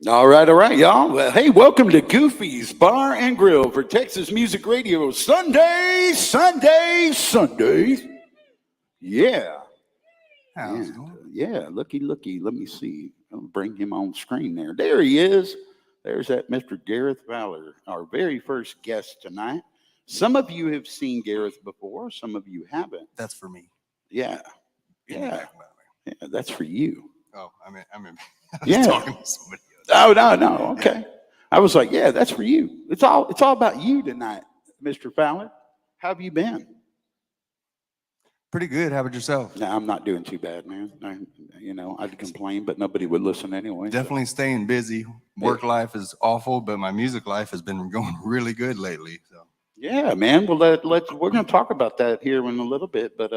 All right, y'all. Well, hey, welcome to Goofy's Bar and Grill for Texas Music Radio Sunday, Sunday, Sunday. Yeah, How's yeah, it going? yeah. Looky. Let me see. I'll bring him on screen there. There he is. There's that Mr. Gareth Fowler, our very first guest tonight. Some of you have seen Gareth before. Some of you haven't. That's for me. Yeah, In the yeah, back valley. yeah. That's for you. Oh, I mean, I was Yeah. talking to somebody else. Oh no. Okay. I was like, yeah, that's for you. It's all about you tonight, Mr. Fowler. How have you been? Pretty good. How about yourself? No, I'm not doing too bad, man. I'd complain, but nobody would listen anyway. Definitely staying busy. Work life is awful, but my music life has been going really good lately. So Yeah, man. Well, we're going to talk about that here in a little bit. But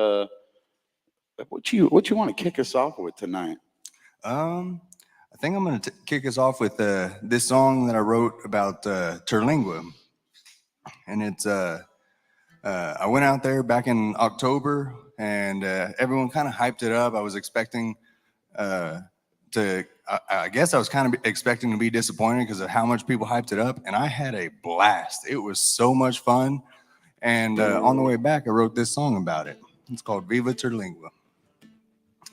what you want to kick us off with tonight? I think I'm going to kick us off with this song that I wrote about Terlingua. And it's I went out there back in October, and everyone kind of hyped it up. I was expecting I guess I was kind of expecting to be disappointed because of how much people hyped it up, and I had a blast. It was so much fun. And on the way back, I wrote this song about it. It's called Viva Terlingua.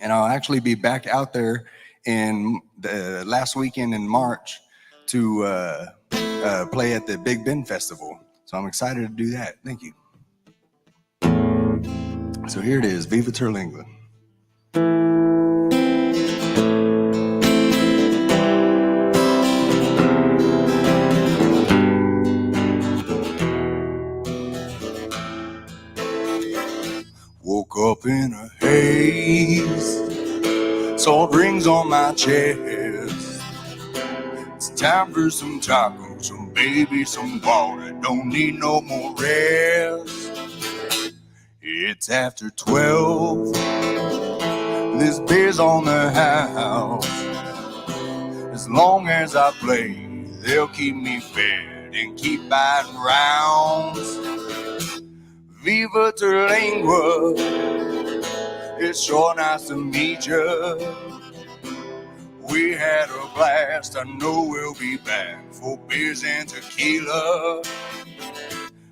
And I'll actually be back out there in the last weekend in March to play at the Big Bend Festival. So I'm excited to do that. Thank you. So here it is, Viva Terlingua. Woke up in a haze, salt rings on my chest. It's time for some tacos, some baby, some water. Don't need no more rest. It's after 12. This beer's on the house. As long as I play, they'll keep me fed and keep buying rounds. Viva Terlingua, it's sure nice to meet you. We had a blast, I know we'll be back for beers and tequila.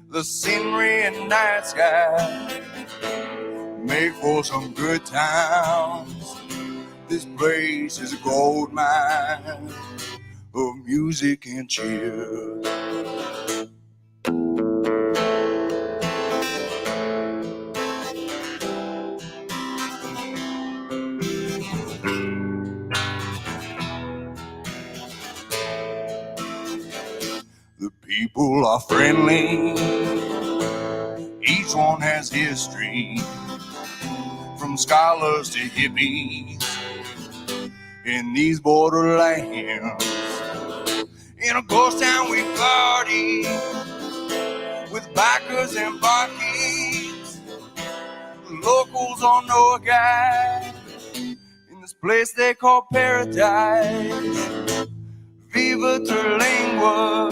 The scenery and night sky make for some good times. This place is a gold mine of music and cheer. The people are friendly, each one has history, from scholars to hippies in these borderlands. In a ghost town we party with bikers and barkeeps. The locals all know a guy in this place they call paradise. Viva Terlingua,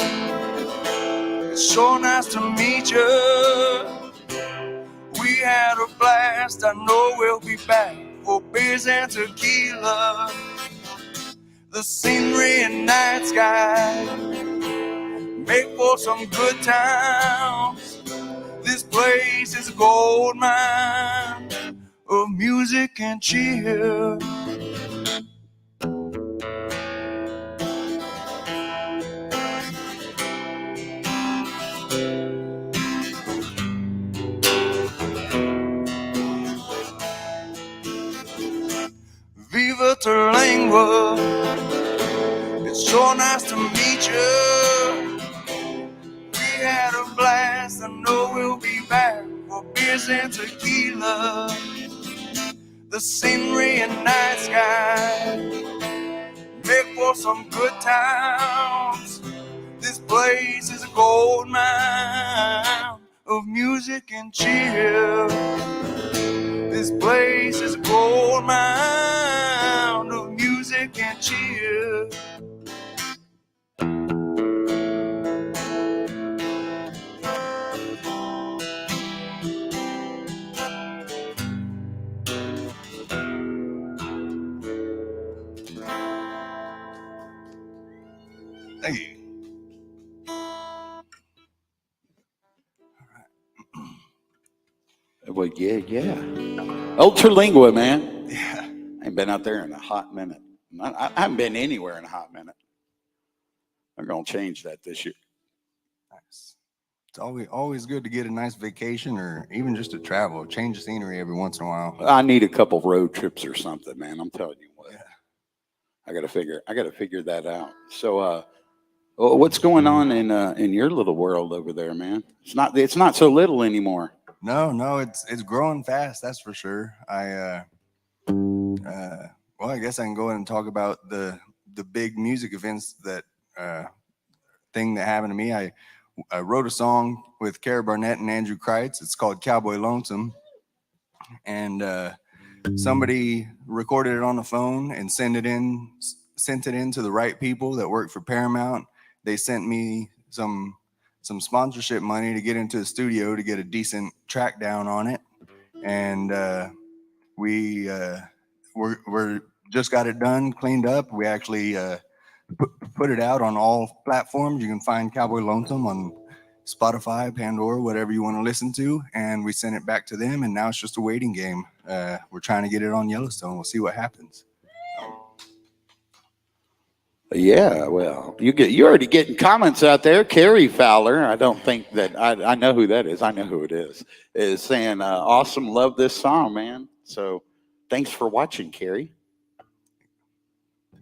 it's so nice to meet you. We had a blast, I know we'll be back for beers and tequila. The scenery and night sky make for some good times. This place is a gold mine of music and cheer. Viva Terlingua, it's so nice to meet you. We had a blast, I know we'll be back for beers and tequila. The scenery and night sky make for some good times. This place is a gold mine of music and cheer. This place is a gold mine of music and cheer. Hey. Well, yeah. Ultralingua, man. Yeah. I ain't been out there in a hot minute. I haven't been anywhere in a hot minute. I'm going to change that this year. Nice. It's always good to get a nice vacation or even just to travel, change the scenery every once in a while. I need a couple road trips or something, man. I'm telling you what. Yeah. I got to figure that out. So, what's going on in your little world over there, man? It's not so little anymore. No, it's growing fast. That's for sure. Well, I guess I can go ahead and talk about the big music events that thing that happened to me. I wrote a song with Gareth Barnett and Andrew Kreitz. It's called Cowboy Lonesome, and somebody recorded it on the phone and sent it in to the right people that work for Paramount. They sent me some sponsorship money to get into the studio to get a decent track down on it, and we're just got it done, cleaned up. We actually put it out on all platforms. You can find Cowboy Lonesome on Spotify, Pandora, whatever you want to listen to, and we sent it back to them, and now it's just a waiting game. We're trying to get it on Yellowstone. We'll see what happens. Yeah, well, you're already getting comments out there. Carrie Fowler, I don't think that I know who that is. I know who it is saying, "Awesome, love this song, man." So, thanks for watching, Carrie.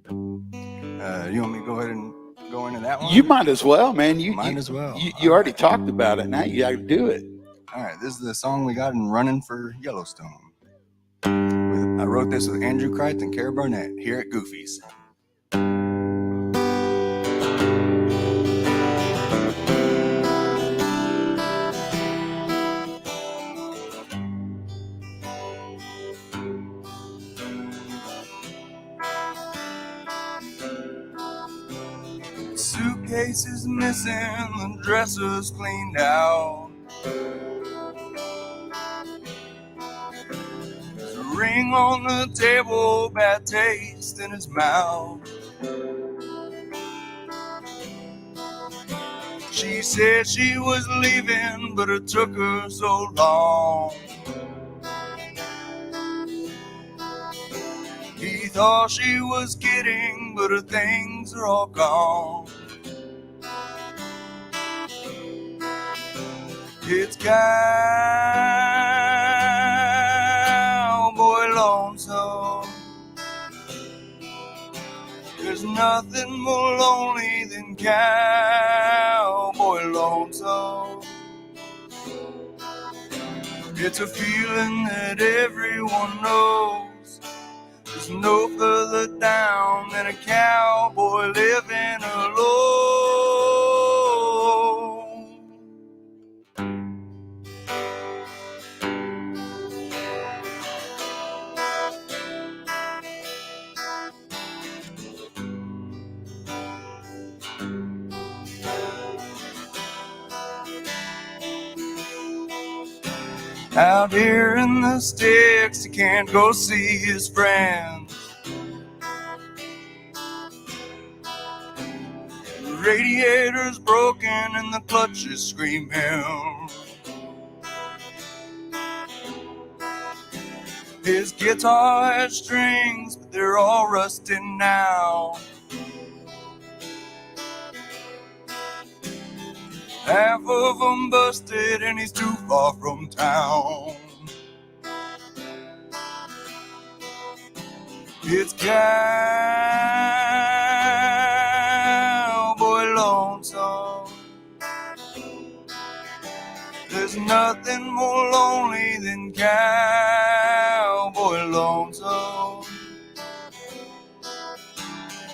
You want me to go ahead and go into that one? You might as well, man. Might as well. You already talked about it. Now you got to do it. All right, this is the song we got in Running for Yellowstone. I wrote this with Andrew Kreitz and Gareth Barnett here at Goofy's. Suitcases missing, the dressers cleaned out. There's a ring on the table, bad taste in his mouth. She said she was leaving, but it took her so long. He thought she was kidding, but her things are all gone. It's cowboy lonesome. There's nothing more lonely than cowboy lonesome. It's a feeling that everyone knows. There's no further down than a cowboy living alone. Out here in the sticks, he can't go see his friends. The radiator's broken and the clutch is screaming. His guitar has strings, but they're all rusted now. Half of them busted and he's too far from town. It's cowboy lonesome. There's nothing more lonely than cowboy lonesome.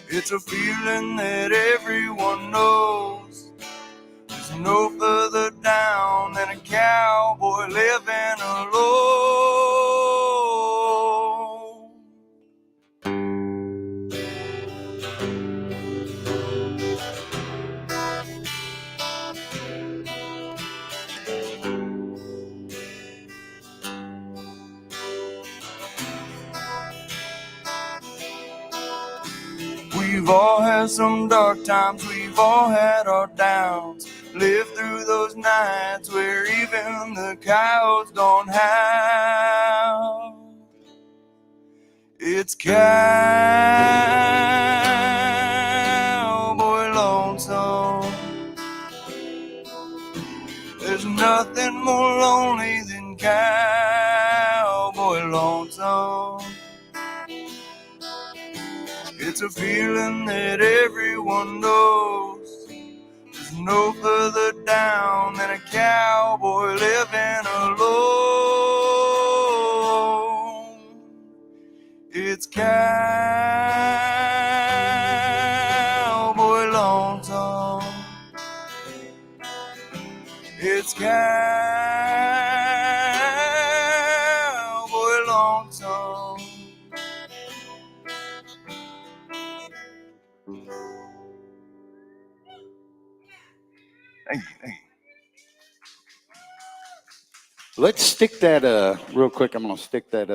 It's a feeling that everyone knows. There's no further down than a cowboy living alone. We We've all had some dark times, we've all had our downs. Lived through those nights where even the coyotes don't howl. It's cowboy lonesome. There's nothing more lonely than cowboy lonesome. It's a feeling that everyone knows. There's no further down than a cowboy living alone. It's cowboy lonesome. It's cowboy lonesome. Thank you. Let's stick that real quick. I'm gonna stick that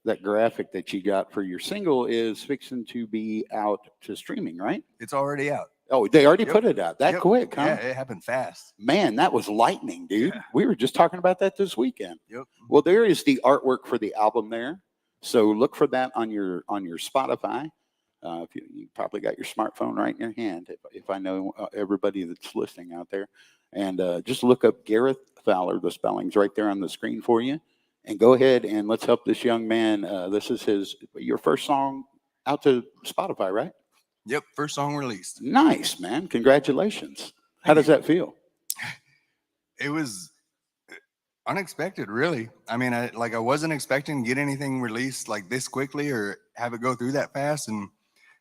that graphic that you got for your single is fixing to be out to streaming, right? It's already out. Oh, they already put it out that quick, huh? Yeah, it happened fast. Man, that was lightning, dude. Yeah. We were just talking about that this weekend. Yep. Well, there is the artwork for the album there. So look for that on your Spotify. If you probably got your smartphone right in your hand, if I know everybody that's listening out there. And just look up Gareth Fowler. The spelling's right there on the screen for you. And go ahead and let's help this young man. This is your first song out to Spotify, right? Yep, first song released. Nice, man. Congratulations. How does that feel? It was unexpected, really. I mean, I wasn't expecting to get anything released like this quickly or have it go through that fast. And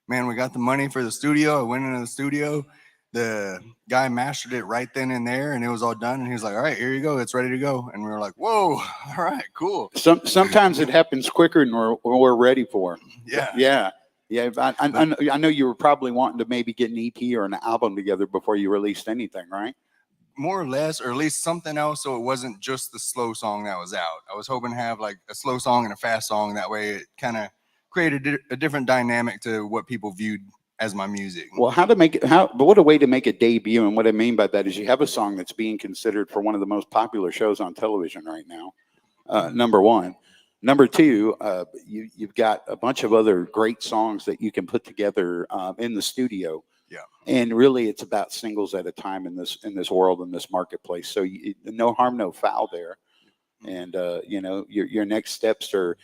man, we got the money for the studio. I went into the studio. The guy mastered it right then and there, and it was all done. And he was like, "All right, here you go. It's ready to go." And we were like, "Whoa, all right, cool." Sometimes it happens quicker than we're ready for. Yeah. Yeah. I know you were probably wanting to maybe get an EP or an album together before you released anything, right? More or less, or at least something else, so it wasn't just the slow song that was out. I was hoping to have like a slow song and a fast song. That way it kind of created a different dynamic to what people viewed as my music. Well, but what a way to make a debut. And what I mean by that is you have a song that's being considered for one of the most popular shows on television right now. Number one. Number two, you've got a bunch of other great songs that you can put together in the studio. Yeah. And really, it's about singles at a time in this world, in this marketplace. So no harm, no foul there. And your next steps are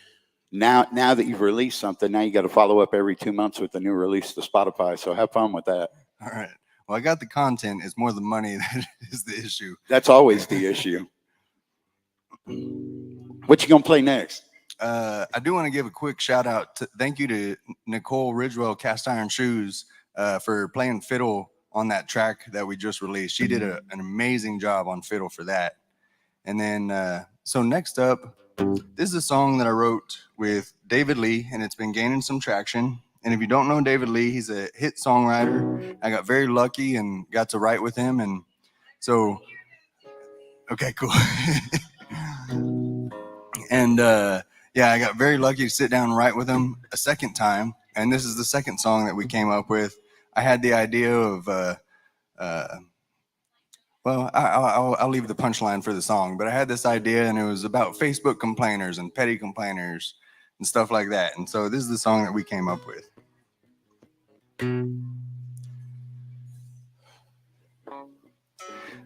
now that you've released something. Now you got to follow up every 2 months with the new release to Spotify. So have fun with that. All right. Well, I got the content. It's more the money that is the issue. That's always the issue. What you gonna play next? I do want to give a quick shout out. Thank you to Nicole Ridgewell, Cast Iron Shoes, for playing fiddle on that track that we just released. She did an amazing job on fiddle for that. And then, so next up, this is a song that I wrote with David Lee, and it's been gaining some traction. And if you don't know David Lee, he's a hit songwriter. I got very lucky and got to write with him. And so, okay, cool. And yeah, I got very lucky to sit down and write with him a second time. And this is the second song that we came up with. I had the idea of, well, I'll leave the punchline for the song, but I had this idea, and it was about Facebook complainers and petty complainers and stuff like that. And so this is the song that we came up with.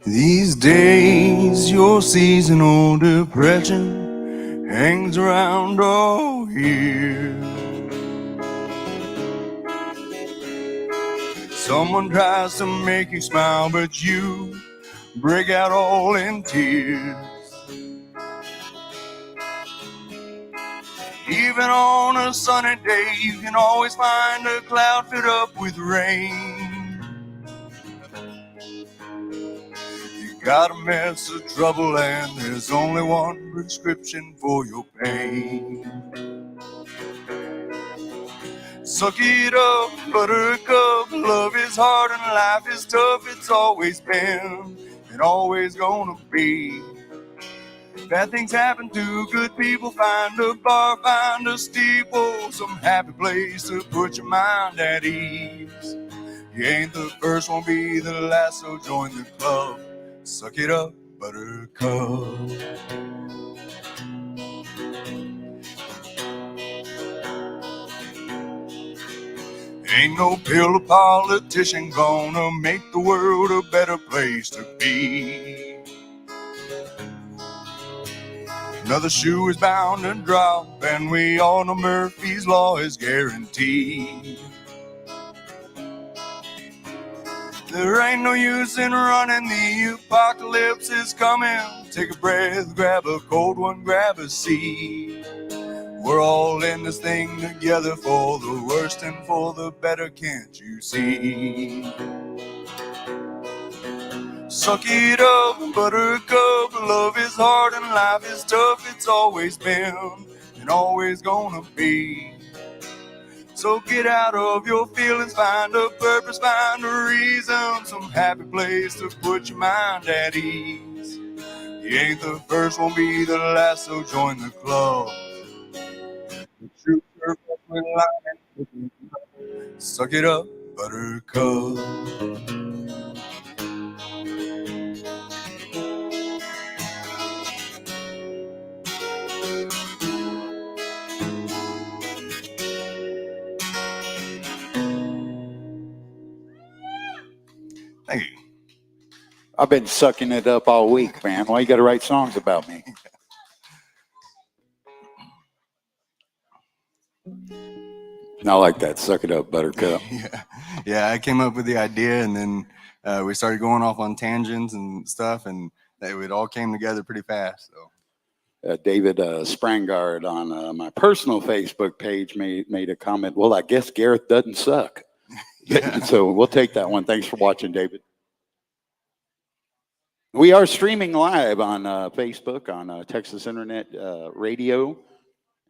These days, your seasonal depression hangs around all year. Someone tries to make you smile, but you break out all in tears. Even on a sunny day, you can always find a cloud filled up with rain. You got a mess of trouble, and there's only one prescription for your pain. Suck it up, buttercup. Love is hard and life is tough. It's always been and always gonna be. Bad things happen to good people. Find a bar, find a steeple, some happy place to put your mind at ease. You ain't the first, won't be the last, so join the club. Suck it up, buttercup. Ain't no pill or politician gonna make the world a better place to be. Another shoe is bound to drop, and we all know Murphy's Law is guaranteed. There ain't no use in running, the apocalypse is coming. Take a breath, grab a cold one, grab a seat. We're all in this thing together, for the worst and for the better, can't you see? Suck it up, buttercup. Love is hard and life is tough. It's always been and always gonna be. So get out of your feelings, find a purpose, find a reason, some happy place to put your mind at ease. You ain't the first, won't be the last, so join the club. Suck it up, buttercup. Thank you. I've been sucking it up all week, man. Why you got to write songs about me? I like that. Suck it up, buttercup. Yeah, I came up with the idea, and then we started going off on tangents and stuff, and it all came together pretty fast. So. David Sprangard on my personal Facebook page made a comment. Well, I guess Gareth doesn't suck. Yeah. So we'll take that one. Thanks for watching, David. We are streaming live on Facebook, on Texas Internet Radio,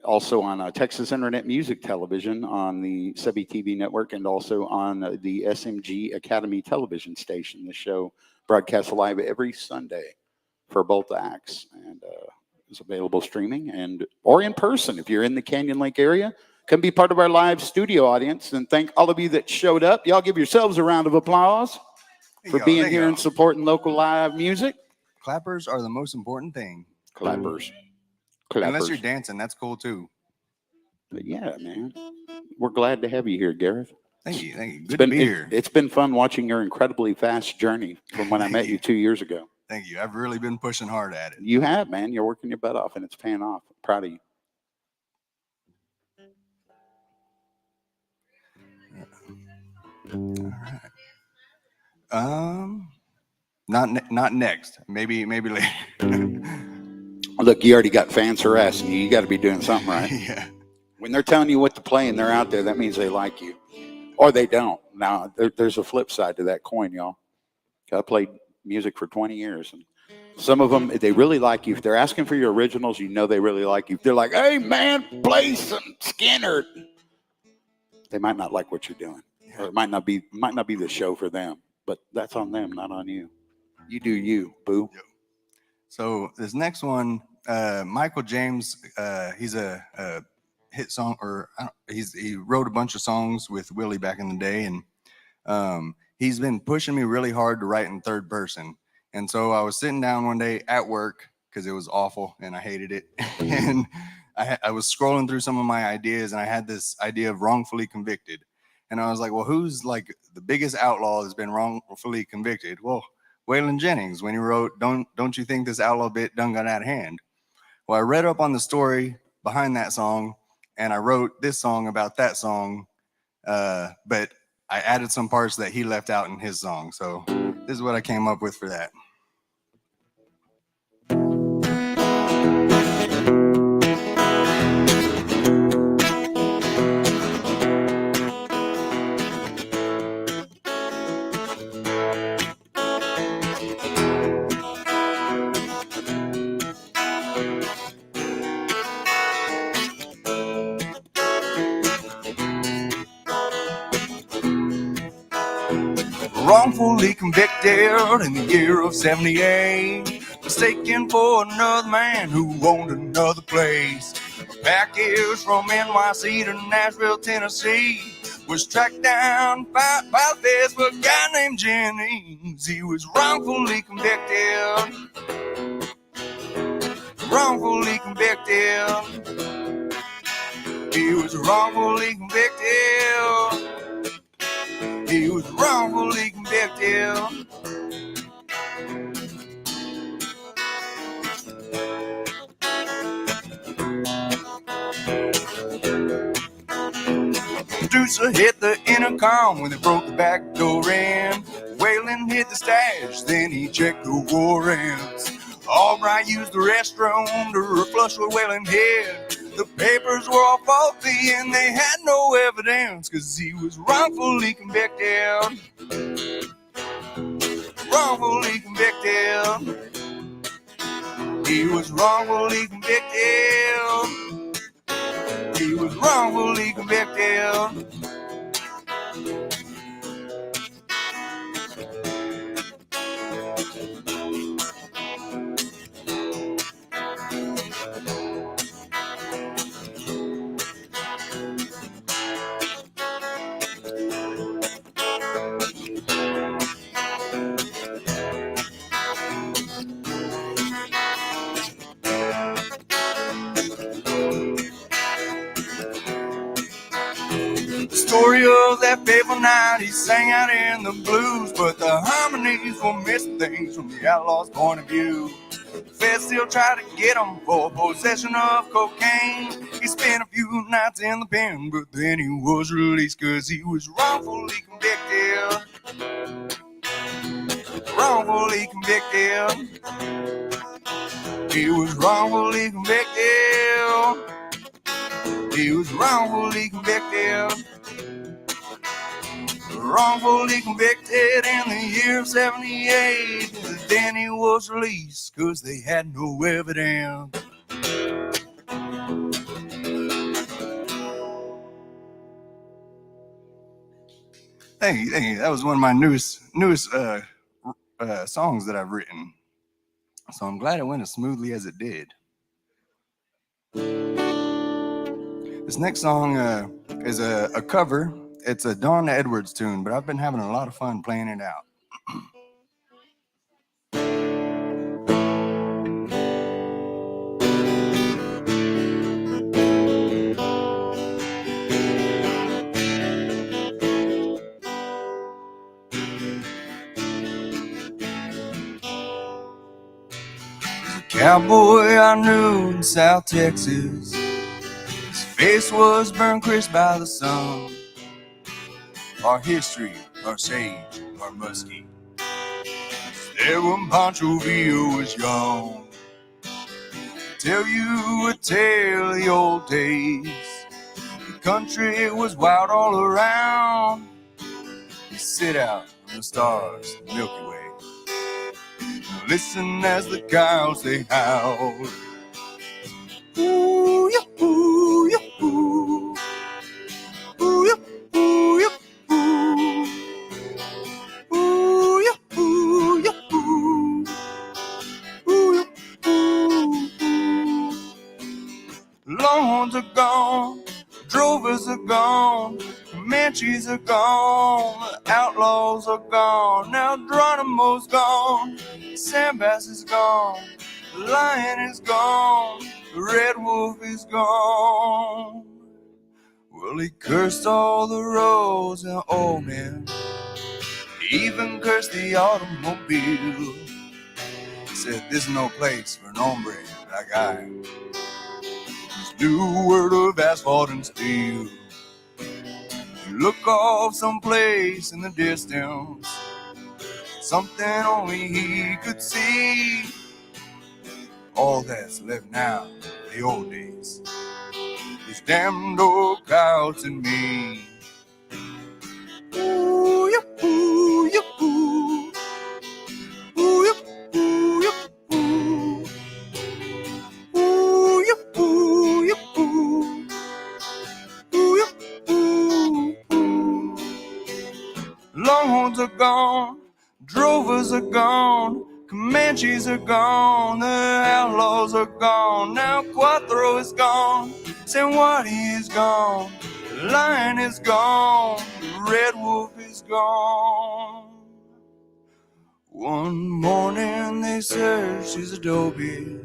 also on Texas Internet Music Television, on the Sebby TV Network, and also on the SMG Academy television station. The show broadcasts live every Sunday for both acts, and is available streaming and or in person. If you're in the Canyon Lake area, come be part of our live studio audience. And thank all of you that showed up. Y'all give yourselves a round of applause for being here and supporting local live music. Clappers are the most important thing. Clappers. Unless you're dancing, that's cool too. But yeah, man. We're glad to have you here, Gareth. Thank you. Thank you. Good to be here. It's been fun watching your incredibly fast journey from when I met you 2 years ago. Thank you. I've really been pushing hard at it. You have, man. You're working your butt off, and it's paying off. I'm proud of you. All right. Not next. Maybe later. Look, you already got fans harassing you. You got to be doing something right. Yeah. When they're telling you what to play and they're out there, that means they like you, or they don't. Now, there's a flip side to that coin, y'all. I played music for 20 years, and some of them, they really like you. If they're asking for your originals, you know they really like you. If they're like, hey, man, play some Skinner, they might not like what you're doing. Or it might not be the show for them, but that's on them, not on you. You do you, boo. So this next one, Michael James, he's a hit song, or he wrote a bunch of songs with Willie back in the day, and he's been pushing me really hard to write in third person. And so I was sitting down one day at work because it was awful and I hated it. And I was scrolling through some of my ideas, and I had this idea of wrongfully convicted. And I was like, well, who's like the biggest outlaw that's been wrongfully convicted? Well, Waylon Jennings, when he wrote, Don't you think this outlaw bit done got out of hand? Well, I read up on the story behind that song, and I wrote this song about that song, but I added some parts that he left out in his song. So this is what I came up with for that. Wrongfully convicted in the year of 78. mistaken for another man who owned another place. A package from NYC to Nashville, Tennessee was tracked down by the feds for a guy named Jennings. He was wrongfully convicted. Wrongfully convicted. He was wrongfully convicted. He was wrongfully convicted. Producer hit the intercom when they broke the back door in. Waylon hit the stash, then he checked the warrants. Albright used the restroom to flush what Waylon hid. The papers were all faulty and they had no evidence, 'cause he was wrongfully convicted. Wrongfully convicted. He was wrongfully convicted. He was wrongfully convicted. Story of that fateful night, he sang out in the blues, but the harmonies were missing things from the outlaw's point of view. The feds still tried to get him for possession of cocaine. He spent a few nights in the pen, but then he was released 'cause he was wrongfully convicted. Wrongfully convicted. He was wrongfully convicted. He was wrongfully convicted. Wrongfully convicted in the year of 78. Then he was released 'cause they had no evidence. Thank you. That was one of my newest songs that I've written. So I'm glad it went as smoothly as it did. This next song is a cover. It's a Don Edwards tune, but I've been having a lot of fun playing it out. Cowboy I knew in South Texas, his face was burned crisp by the sun. Our history, our sage, our muskie, there when Pancho Villa was young. Tell you a tale of the old days, the country was wild all around. You sit out on the stars, the Milky Way, listen as the cows they howl. Ooh, yeah, ooh, yeah, ooh. Ooh, yeah, ooh, yeah, ooh. Ooh, yeah, ooh, yeah, ooh. Ooh, yeah, ooh, ooh. Longhorns are gone, drovers are gone, Comanches are gone, outlaws are gone, now Geronimo's gone, Sam Bass is gone, the lion is gone, the red wolf is gone. Well, he cursed all the roads and oh man, he even cursed the automobile. He said, "This is no place for an hombre like I. This new world of asphalt and steel." You look off someplace in the distance, something only he could see. All that's left now, the old days, these damned old cows and me. Ooh, yeah, ooh, yeah, ooh. Ooh, yeah, ooh, yeah, ooh. Ooh, yeah, ooh, yeah, ooh. Ooh, yeah, ooh, ooh. Longhorns are gone, drovers are gone, Comanches are gone, the outlaws are gone, now Cuatro is gone, San Juan is gone, the lion is gone, the red wolf is gone. One morning they searched his adobe,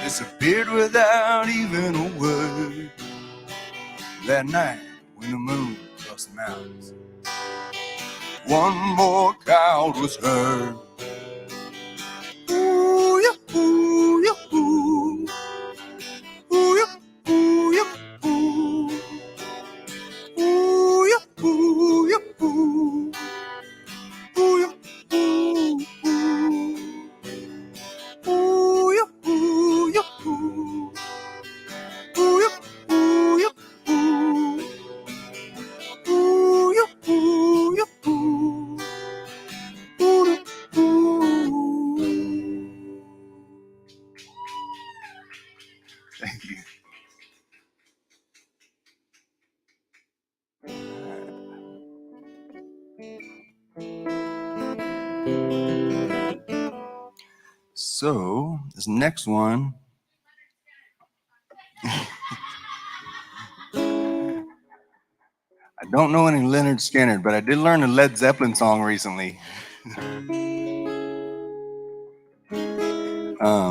disappeared without even a word. That night when the moon crossed the mountains, one more cow was heard. Ooh, yeah, ooh, yeah, ooh. Ooh, yeah, ooh, yeah, ooh. Ooh, yeah, ooh, yeah, ooh. Ooh, yeah, ooh, ooh. Ooh, yeah, ooh, yeah, ooh. Ooh, yeah, ooh, yeah, ooh. Ooh, yeah, ooh, yeah, ooh. Ooh, yeah, ooh. Thank you. So, this next one, I don't know any Leonard Skinner, but I did learn a Led Zeppelin song recently.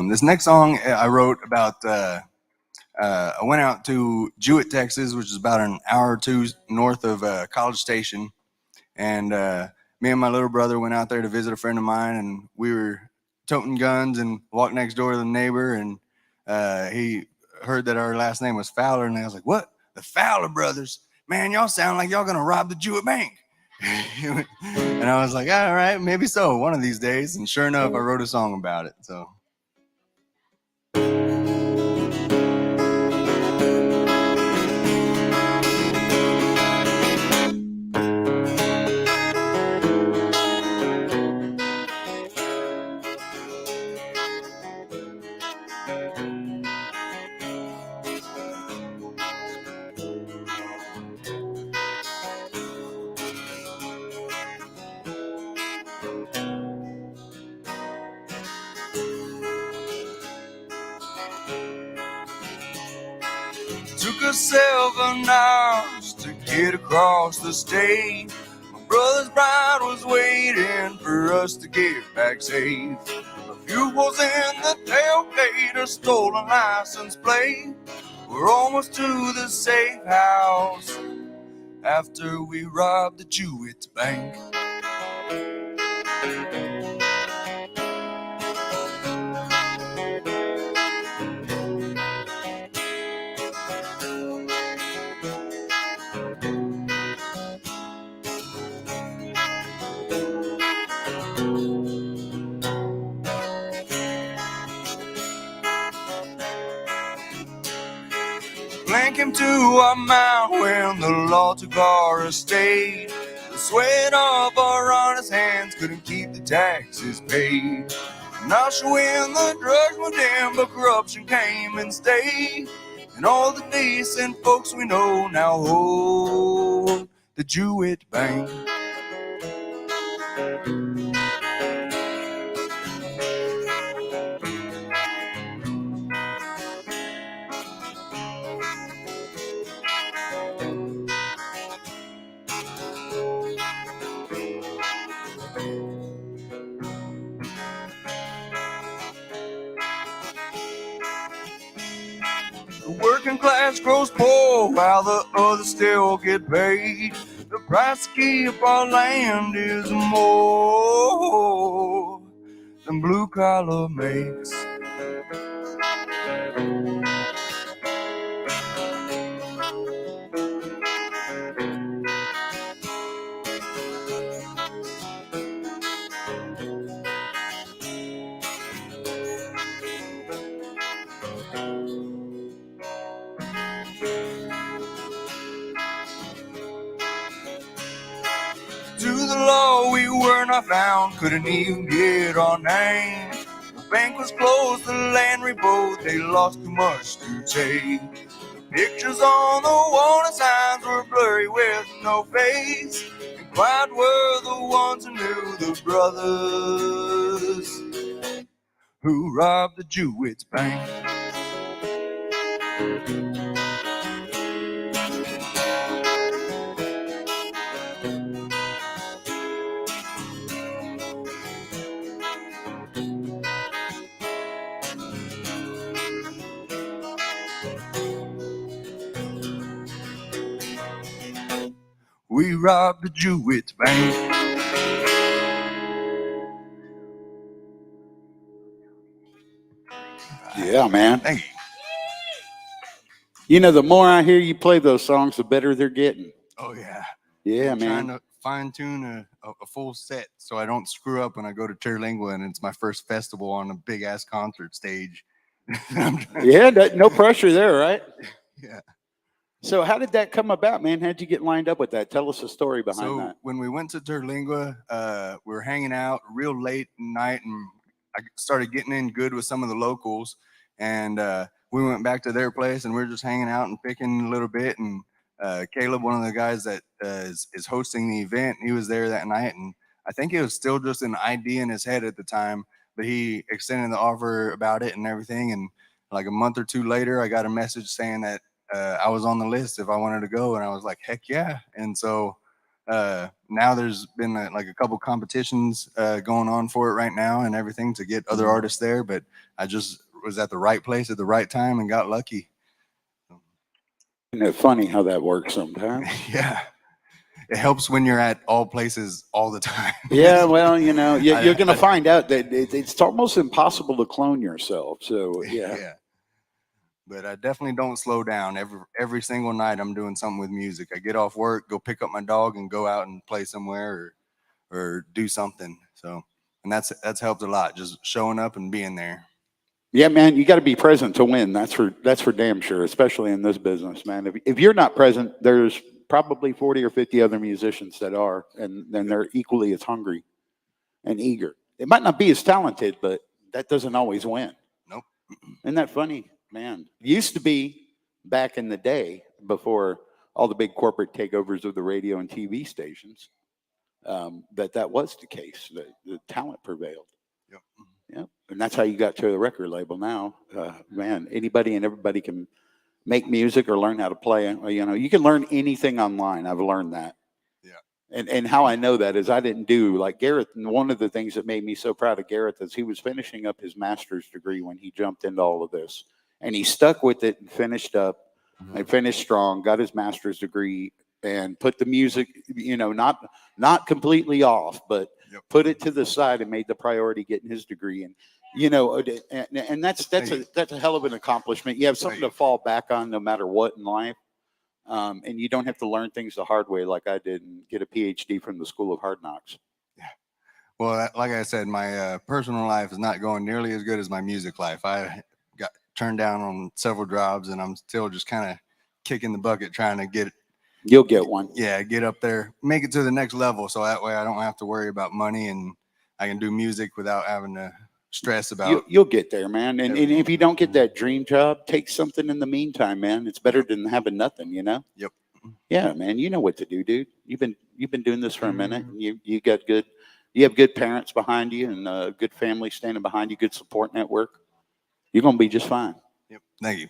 This next song I wrote about, I went out to Jewett, Texas, which is about an hour or two north of College Station. And me and my little brother went out there to visit a friend of mine, and we were toting guns and walked next door to the neighbor, and he heard that our last name was Fowler, and I was like, "What? The Fowler brothers? Man, y'all sound like y'all gonna rob the Jewett Bank." And I was like, "All right, maybe so, one of these days." And sure enough, I wrote a song about it. So. Took us 7 hours to get across the state. My brother's bride was waiting for us to get back safe. A few holes in the tailgate, a stolen license plate. We're almost to the safe house after we robbed the Jewett Bank. Plan came to our mount when the law took our estate. The sweat of our honest hands couldn't keep the taxes paid. Not sure when the drugs moved in, but corruption came and stayed. And all the decent folks we know now hold the Jewett Bank. The working class grows poor while the others still get paid. The price to keep our land is more than blue collar makes. To the law we were not found, couldn't even get our name. The bank was closed, the land repoed, they lost too much to take. The pictures on the wall and signs were blurry with no face. And quiet were the ones who knew the brothers who robbed the Jewett Bank. We robbed the Jewett Bank. Yeah, man. Thank you. You know, the more I hear you play those songs, the better they're getting. Oh, yeah. Yeah, I'm man. trying to fine tune a full set so I don't screw up when I go to Terlingua and it's my first festival on a big ass concert stage. Yeah, no pressure there, right? Yeah. So how did that come about, man? How'd you get lined up with that? Tell us the story behind that. When we went to Terlingua, we were hanging out real late at night, and I started getting in good with some of the locals, and we went back to their place, and we were just hanging out and picking a little bit, and Caleb, one of the guys that is hosting the event, he was there that night, and I think it was still just an idea in his head at the time, but he extended the offer about it and everything, and like a month or two later, I got a message saying that I was on the list if I wanted to go, and I was like, heck yeah. And so now there's been like a couple competitions going on for it right now and everything to get other artists there, but I just was at the right place at the right time and got lucky. Isn't it funny how that works sometimes? Yeah. It helps when you're at all places all the time. Yeah, well, you know, you're going to find out that it's almost impossible to clone yourself. So, yeah. But I definitely don't slow down. Every single night I'm doing something with music. I get off work, go pick up my dog, and go out and play somewhere or do something. So, and that's helped a lot, just showing up and being there. Yeah, man, you got to be present to win. That's for damn sure, especially in this business, man. If you're not present, there's probably 40 or 50 other musicians that are, and then they're equally as hungry and eager. They might not be as talented, but that doesn't always win. Nope. Isn't that funny? Man, it used to be back in the day before all the big corporate takeovers of the radio and TV stations, that was the case. The talent prevailed. Yep. Yep. And that's how you got to a record label now. Man, anybody and everybody can make music or learn how to play. You know, you can learn anything online. I've learned that. Yeah. And how I know that is I didn't do like Gareth. And one of the things that made me so proud of Gareth is he was finishing up his master's degree when he jumped into all of this. And he stuck with it and finished up and finished strong, got his master's degree and put the music, you know, not completely off, but put it to the side and made the priority getting his degree. And, you know, and that's a hell of an accomplishment. You have something to fall back on no matter what in life. And you don't have to learn things the hard way like I did and get a PhD from the School of Hard Knocks. Yeah. Well, like I said, my personal life is not going nearly as good as my music life. I got turned down on several jobs, and I'm still just kind of kicking the bucket trying to get. You'll get one. Yeah, get up there, make it to the next level, so that way I don't have to worry about money, and I can do music without having to stress about. You'll get there, man. And if you don't get that dream job, take something in the meantime, man. It's better than having nothing, you know. Yep. Yeah, man. You know what to do, dude. You've been doing this for a minute. And you have good parents behind you and a good family standing behind you, good support network. You're gonna be just fine. Yep. Thank you.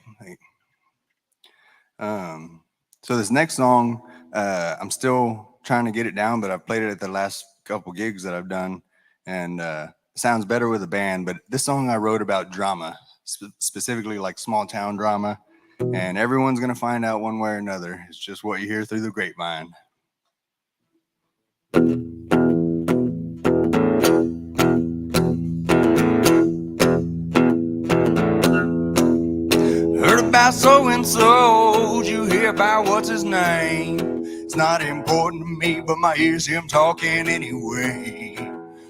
So this next song, I'm still trying to get it down, but I've played it at the last couple gigs that I've done, and it sounds better with a band. But this song I wrote about drama, specifically like small town drama, and everyone's gonna find out one way or another. It's just what you hear through the grapevine. Heard about so-and-so, you hear about what's his name. It's not important to me, but my ears hear him talking anyway.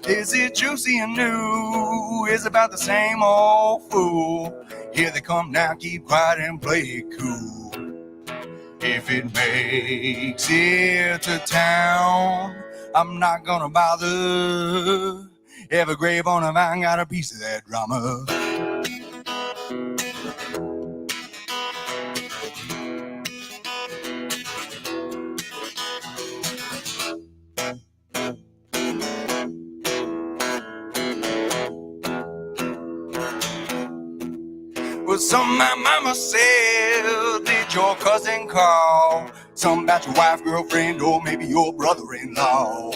Is it juicy and new? Is it about the same old fool? Here they come now, keep quiet and play it cool. If it makes it to town, I'm not gonna bother. Every grave on a vine got a piece of that drama. Some my mama said, did your cousin call? Some about your wife, girlfriend, or maybe your brother-in-law.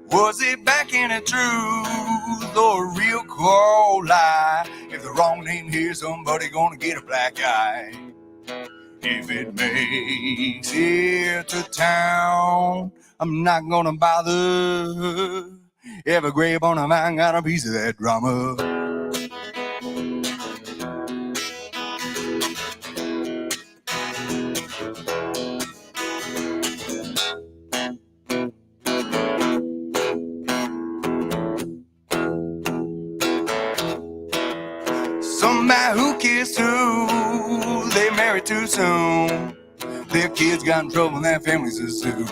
Was it back in the truth or a real cold lie? If the wrong name here, somebody gonna get a black eye. If it makes it to town, I'm not gonna bother. Every grave on a vine got a piece of that drama. Somebody who kissed who, they married too soon. Their kids got in trouble and their families are sued.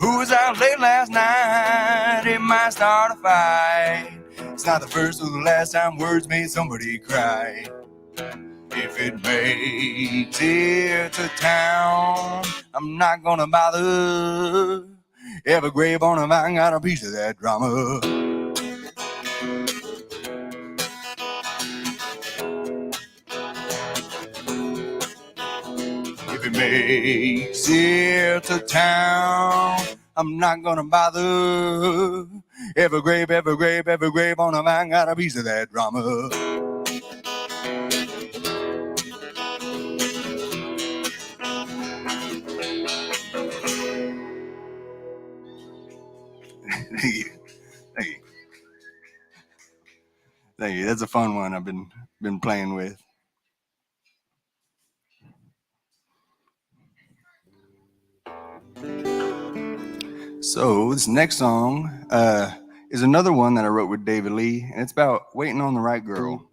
Who was out late last night? It might start a fight. It's not the first or the last time words made somebody cry. If it makes it to town, I'm not gonna bother. Every grave on a vine got a piece of that drama. If it makes it to town, I'm not gonna bother. Every grave on a vine got a piece of that drama. Thank you. Thank you. Thank you. That's a fun one I've been playing with. So this next song is another one that I wrote with David Lee, and it's about waiting on the right girl.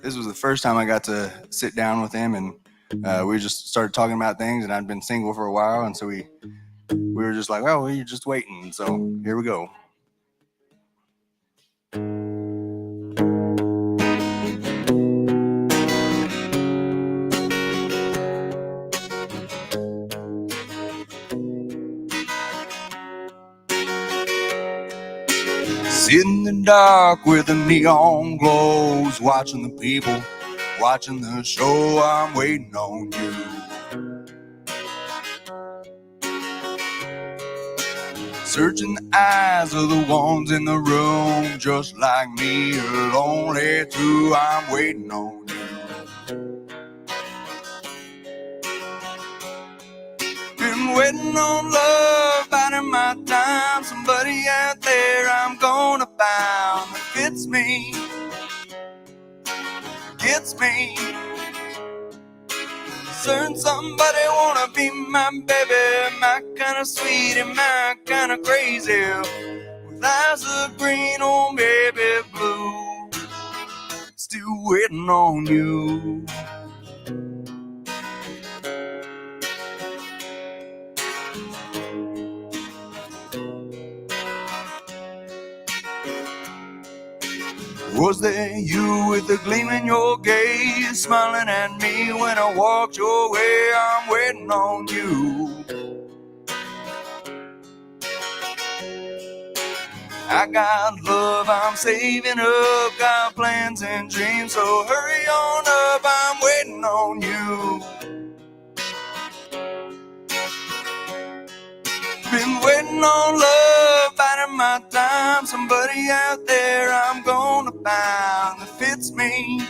This was the first time I got to sit down with him, and we just started talking about things, and I'd been single for a while, and so we were just like, oh, well, you're just waiting. So here we go. Sit in the dark where the neon glows, watching the people, watching the show. I'm waiting on you. Searching the eyes of the ones in the room, just like me, lonely too. I'm waiting on you. Been waiting on love, biding my time. Somebody out there I'm gonna find that fits me, gets me. Certain somebody wanna be my baby, my kind of sweet and my kind of crazy, with eyes of green or maybe blue. Still waiting on you. Was there you with the gleam in your gaze, smiling at me when I walked your way? I'm waiting on you. I got love I'm saving up, got plans and dreams, so hurry on up, I'm waiting on you. Been waiting on love, biding my time. Somebody out there I'm gonna find that fits me,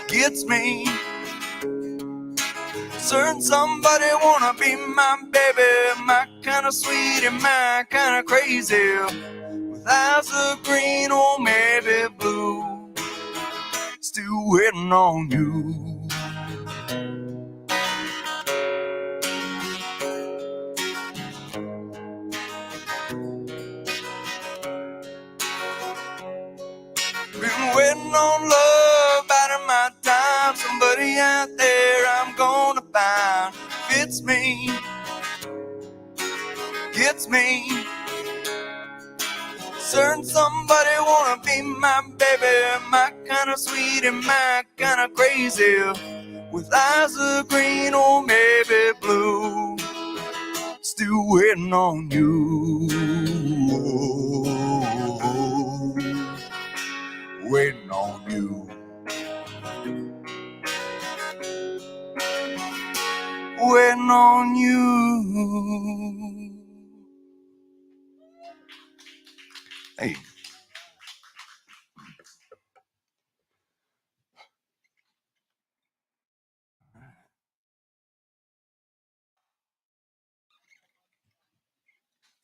gets me. Certain somebody wanna be my baby, my kind of sweet and my kind of crazy, with eyes of green or maybe blue. Still waiting on you. Been waiting on love, biding my time. Somebody out there I'm gonna find fits me, gets me. Certain somebody wanna be my baby, my kind of sweet and my kind of crazy, with eyes of green or maybe blue. Still waiting on you. waiting on you. Hey.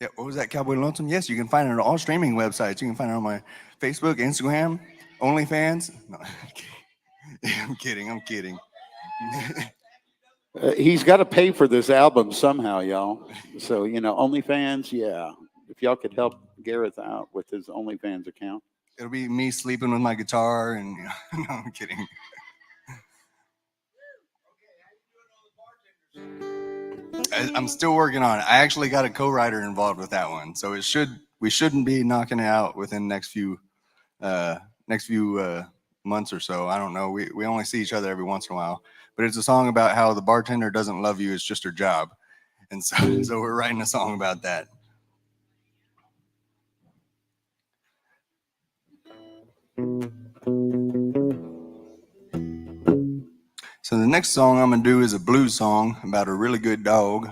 Yeah, what was that, Cowboy Lonesome? Yes, you can find it on all streaming websites. You can find it on my Facebook, Instagram, OnlyFans. No, I'm kidding. I'm kidding. He's got to pay for this album somehow, y'all. So, OnlyFans, yeah. If y'all could help Gareth out with his OnlyFans account. It'll be me sleeping with my guitar and, no, I'm kidding. I'm still working on it. I actually got a co-writer involved with that one, so we shouldn't be knocking it out within the next few months or so. I don't know. We only see each other every once in a while, but it's a song about how the bartender doesn't love you; it's just her job, and so we're writing a song about that. So the next song I'm gonna do is a blues song about a really good dog.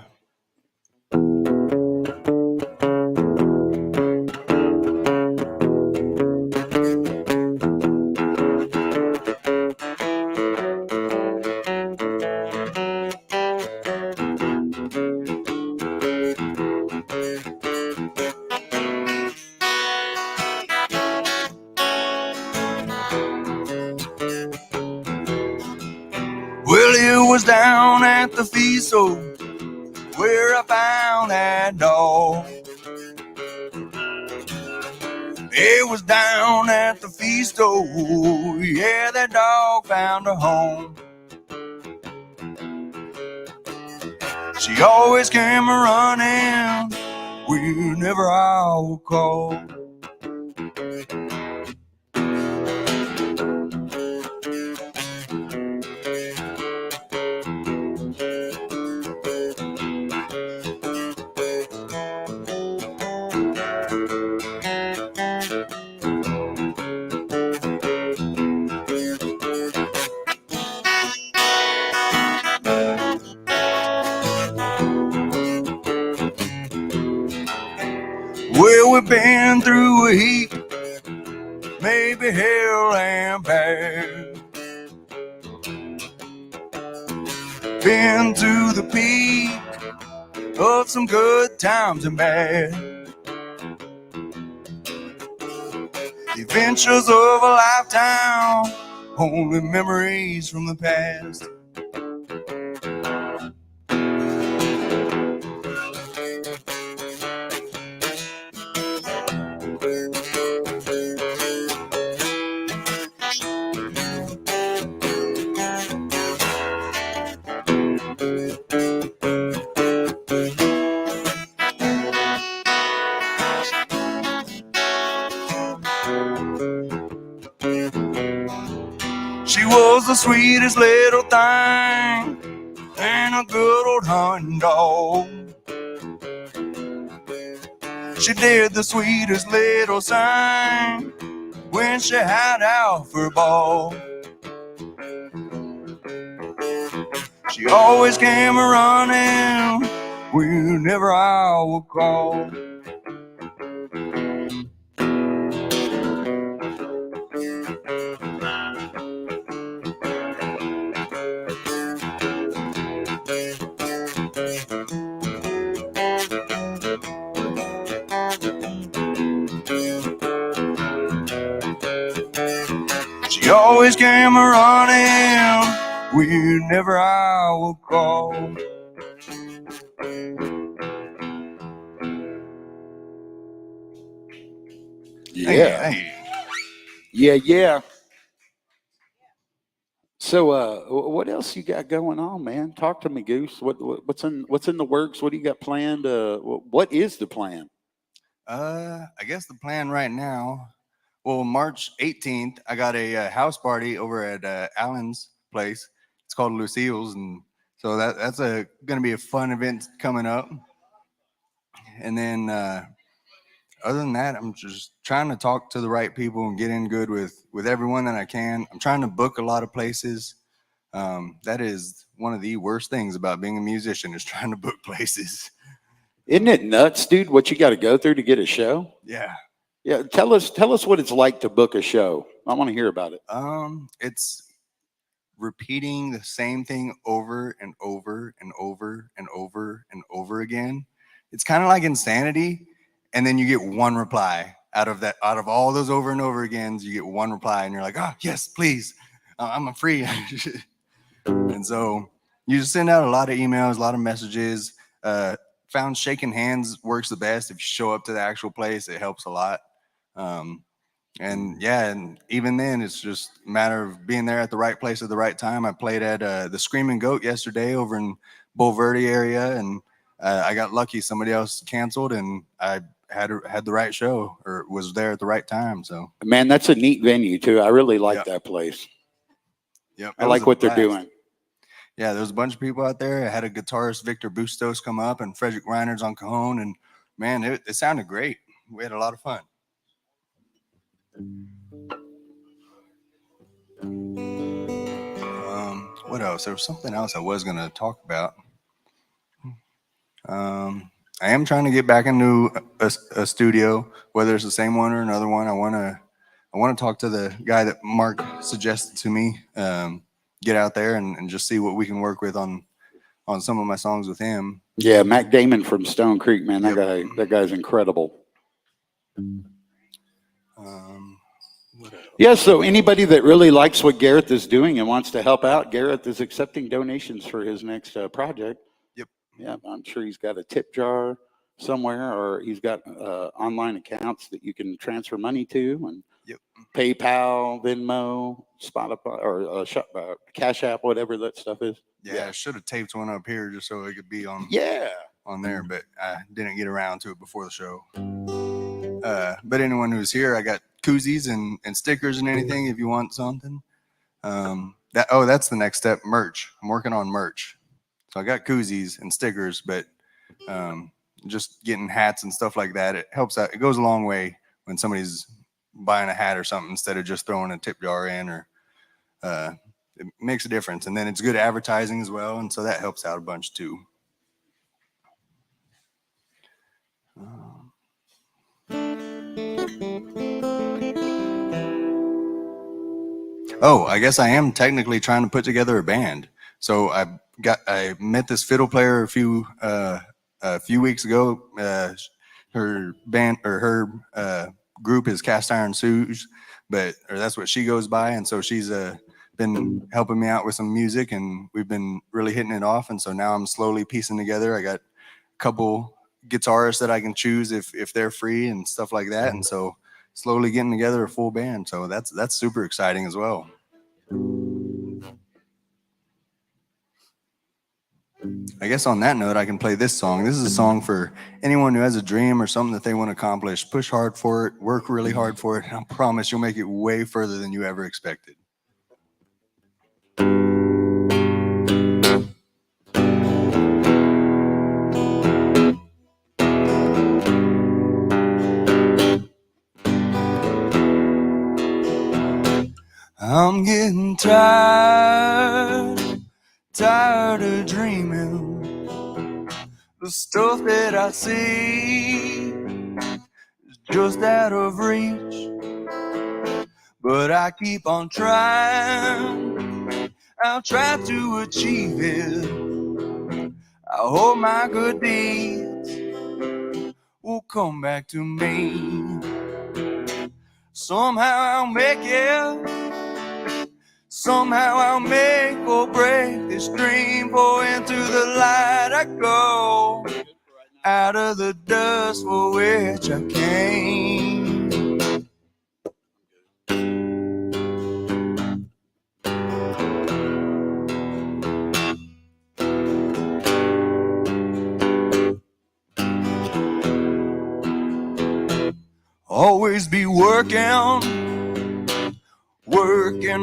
Well, it was down at the feast, so where I found that dog. It was down at the feast, oh, yeah, that dog found a home. She always came running whenever I would call. Well, we've been through a heat, maybe hell and back. Been to the peak of some good times and bad. The adventures of a lifetime, only memories from the past. She was the sweetest little thing and a good old hunting dog. She did the sweetest little thing when she had out for a ball. She always came running whenever I would call. She always came running whenever I would call. Yeah. Hey. Yeah. So, what else you got going on, man? Talk to me, Goose. What's in the works? What do you got planned? What is the plan? I guess the plan right now, well, March 18th, I got a house party over at Alan's place. It's called Lucille's, and so that's going to be a fun event coming up. And then other than that, I'm just trying to talk to the right people and get in good with everyone that I can. I'm trying to book a lot of places. That is one of the worst things about being a musician is trying to book places. Isn't it nuts, dude, what you got to go through to get a show? Yeah. Yeah, tell us what it's like to book a show. I want to hear about it. It's repeating the same thing over and over and over and over and over again. It's kind of like insanity, and then you get one reply out of all those over and over agains. You get one reply, and you're like, oh yes, please, I'm free. And so you just send out a lot of emails, a lot of messages. Found shaking hands works the best. If you show up to the actual place, it helps a lot. And yeah, and even then, it's just a matter of being there at the right place at the right time. I played at the Screaming Goat yesterday over in Bulverde area, and I got lucky. Somebody else canceled, and I had the right show, or was there at the right time. So, man, that's a neat venue too. I really like Yep. that place. Yep, I like what they're doing. Yeah, there was a bunch of people out there. I had a guitarist, Victor Bustos, come up, and Frederick Reiner's on cajon, and man, it sounded great. We had a lot of fun. What else? There was something else I was going to talk about. I am trying to get back into a studio, whether it's the same one or another one. I want to talk to the guy that Mark suggested to me. Get out there and just see what we can work with on some of my songs with him. Yeah, Mac Damon from Stone Creek, man. That guy's incredible. Yeah, so anybody that really likes what Gareth is doing and wants to help out, Gareth is accepting donations for his next project. Yep. Yeah, I'm sure he's got a tip jar somewhere, or he's got online accounts that you can transfer money to, and yep. PayPal, Venmo, Spotify, or Cash App, whatever that stuff is. Yeah, I should have taped one up here just so it could be on there, but I didn't get around to it before the show. But anyone who's here, I got koozies and stickers and anything if you want something. That's the next step, merch. I'm working on merch. So I got koozies and stickers, but just getting hats and stuff like that, it helps out. It goes a long way when somebody's buying a hat or something instead of just throwing a tip jar in, or it makes a difference. And then it's good advertising as well, and so that helps out a bunch too. I guess I am technically trying to put together a band. So I met this fiddle player a few weeks ago. Her band, or her group, is Cast Iron Sues, or that's what she goes by. And so she's been helping me out with some music, and we've been really hitting it off. And so now I'm slowly piecing together. I got a couple guitarists that I can choose if they're free and stuff like that. And so slowly getting together a full band. So that's super exciting as well. I guess on that note, I can play this song. This is a song for anyone who has a dream or something that they want to accomplish. Push hard for it, work really hard for it, and I promise you'll make it way further than you ever expected. I'm getting tired of dreaming. The stuff that I see is just out of reach, but I keep on trying. I'll try to achieve it. I hope my good deeds will come back to me. Somehow I'll make it. Somehow I'll make or break this dream. For into the light I go, out of the dust for which I came. Always be working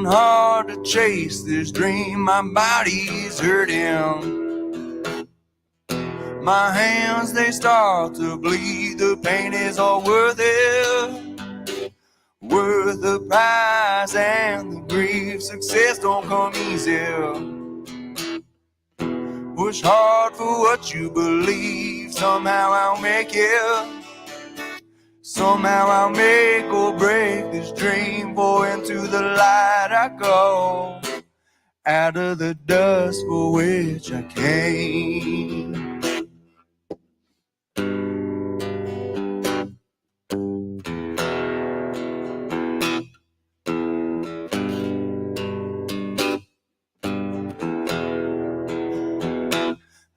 hard to chase this dream. My body's hurting, my hands, they start to bleed. The pain is all worth it worth the price and the grief. Success don't come easy. Push hard for what you believe. Somehow I'll make it. Somehow I'll make or break this dream. For into the light I go, out of the dust for which I came.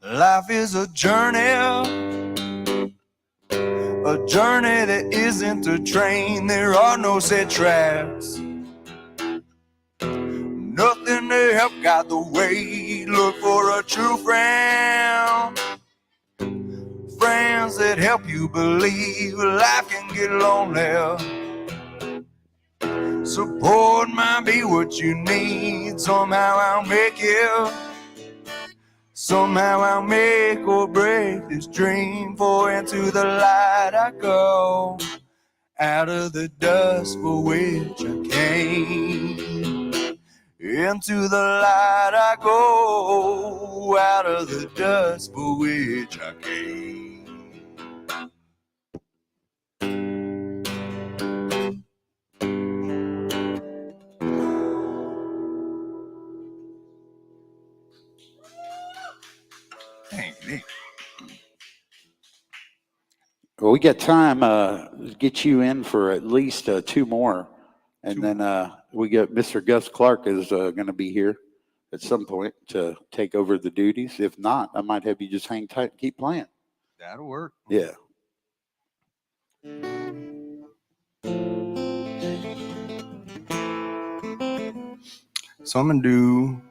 Life is a journey that isn't a train. There are no set tracks, nothing to help guide the way. Look for a true friend, friends that help you believe life can get lonely. Support might be what you need. Somehow I'll make it. Somehow I'll make or break this dream. For into the light I go, out of the dust for which I came. Into the light I go, out of the dust for which I came. Hey. Well, we got time to get you in for at least two more. And then we got Mr. Gus Clark is going to be here at some point to take over the duties. If not, I might have you just hang tight and keep playing. That'll work. Yeah. So I'm going to do...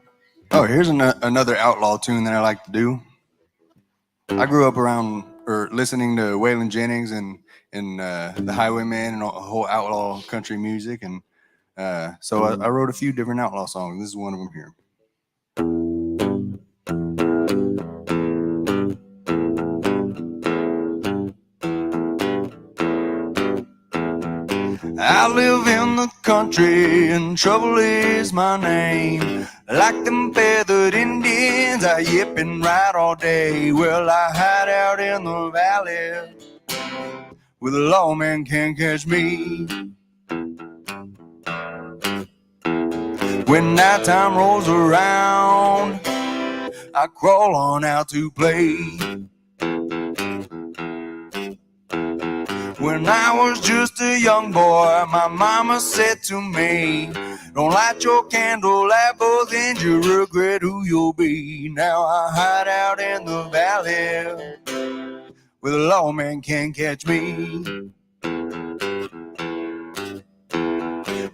Oh, here's another outlaw tune that I like to do. I grew up around or listening to Waylon Jennings and the Highwaymen and a whole outlaw country music, and so I wrote a few different outlaw songs. This is one of them here. I live in the country and trouble is my name. Like them feathered Indians, I yip and ride all day. Well, I hide out in the valley where the lawman can't catch me. When nighttime rolls around, I crawl on out to play. When I was just a young boy, my mama said to me, don't light your candle at both ends, you regret who you'll be. Now I hide out in the valley where the lawman can't catch me.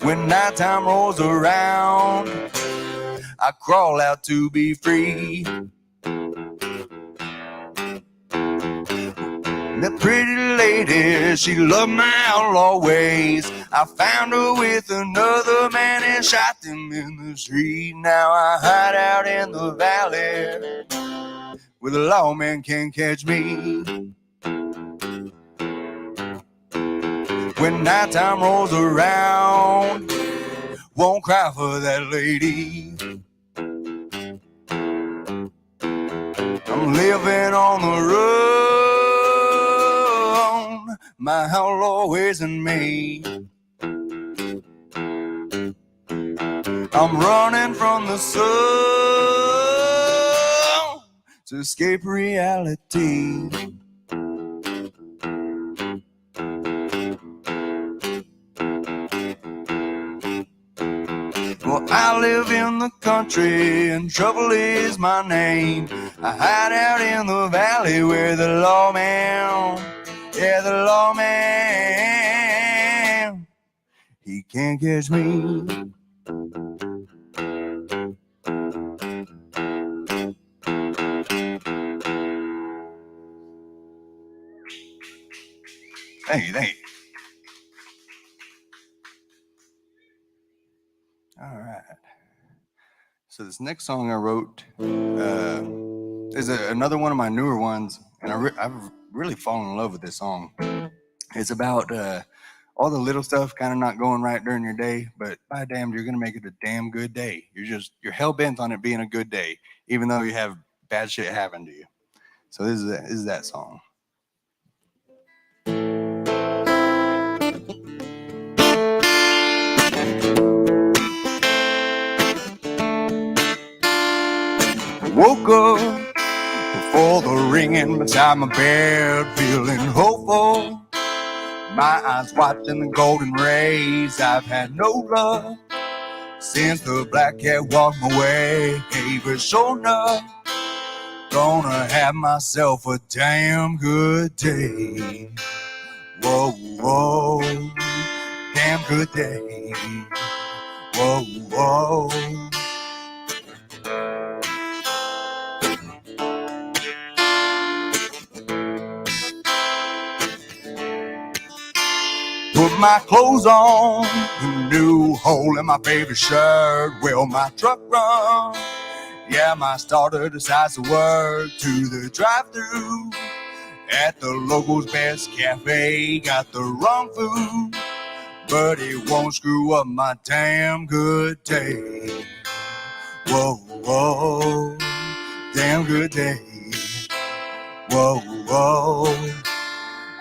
When nighttime rolls around, I crawl out to be free. That pretty lady, she loved my outlaw ways. I found her with another man and shot them in the street. Now I hide out in the valley where the lawman can't catch me. When nighttime rolls around, won't cry for that lady. I'm living on the road, my outlaw ways and me. I'm running from the sun to escape reality. Well, I live in the country and trouble is my name. I hide out in the valley where the lawman, yeah, the lawman, he can't catch me. Thank you. All right. So this next song I wrote is another one of my newer ones, and I've really fallen in love with this song. It's about all the little stuff kind of not going right during your day, but by damn, you're gonna make it a damn good day. You're hell bent on it being a good day, even though you have bad shit happen to you. So this is that song. Woke up before the ringing beside my bed, feeling hopeful. My eyes watching the golden rays. I've had no luck since the black cat walked my way. Hey, but sure enough, gonna have myself a damn good day. Whoa, whoa, damn good day. Whoa, whoa. Put my clothes on, a new hole in my favorite shirt. Well, my truck run. Yeah, my starter decides to work to the drive-thru at the local's best cafe. Got the wrong food, but it won't screw up my damn good day. Whoa, whoa, damn good day. Whoa, whoa.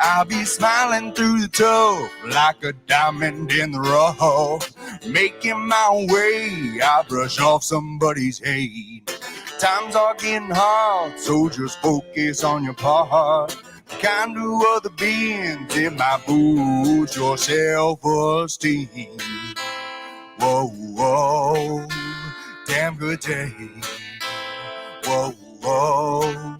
I'll be smiling through the tough like a diamond in the rough. Making my way, I brush off somebody's hate. Times are getting hard, so just focus on your part. Kind of other beings in my boots, your self-esteem. Whoa, whoa, damn good day. Whoa, whoa.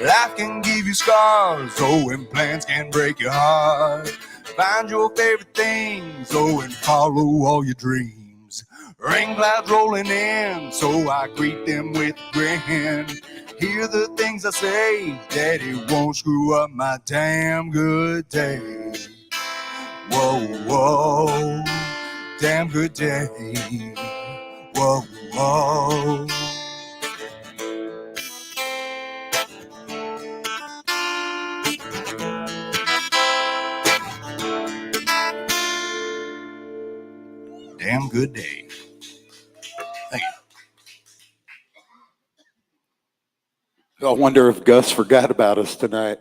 Life can give you scars, oh, and plans can break your heart. Find your favorite things, oh, and follow all your dreams. Rain clouds rolling in, so I greet them with a grin. Hear the things I say, that it won't screw up my damn good day. Whoa, whoa, damn good day. Whoa, whoa. Damn good day. Thank you. I wonder if Gus forgot about us tonight.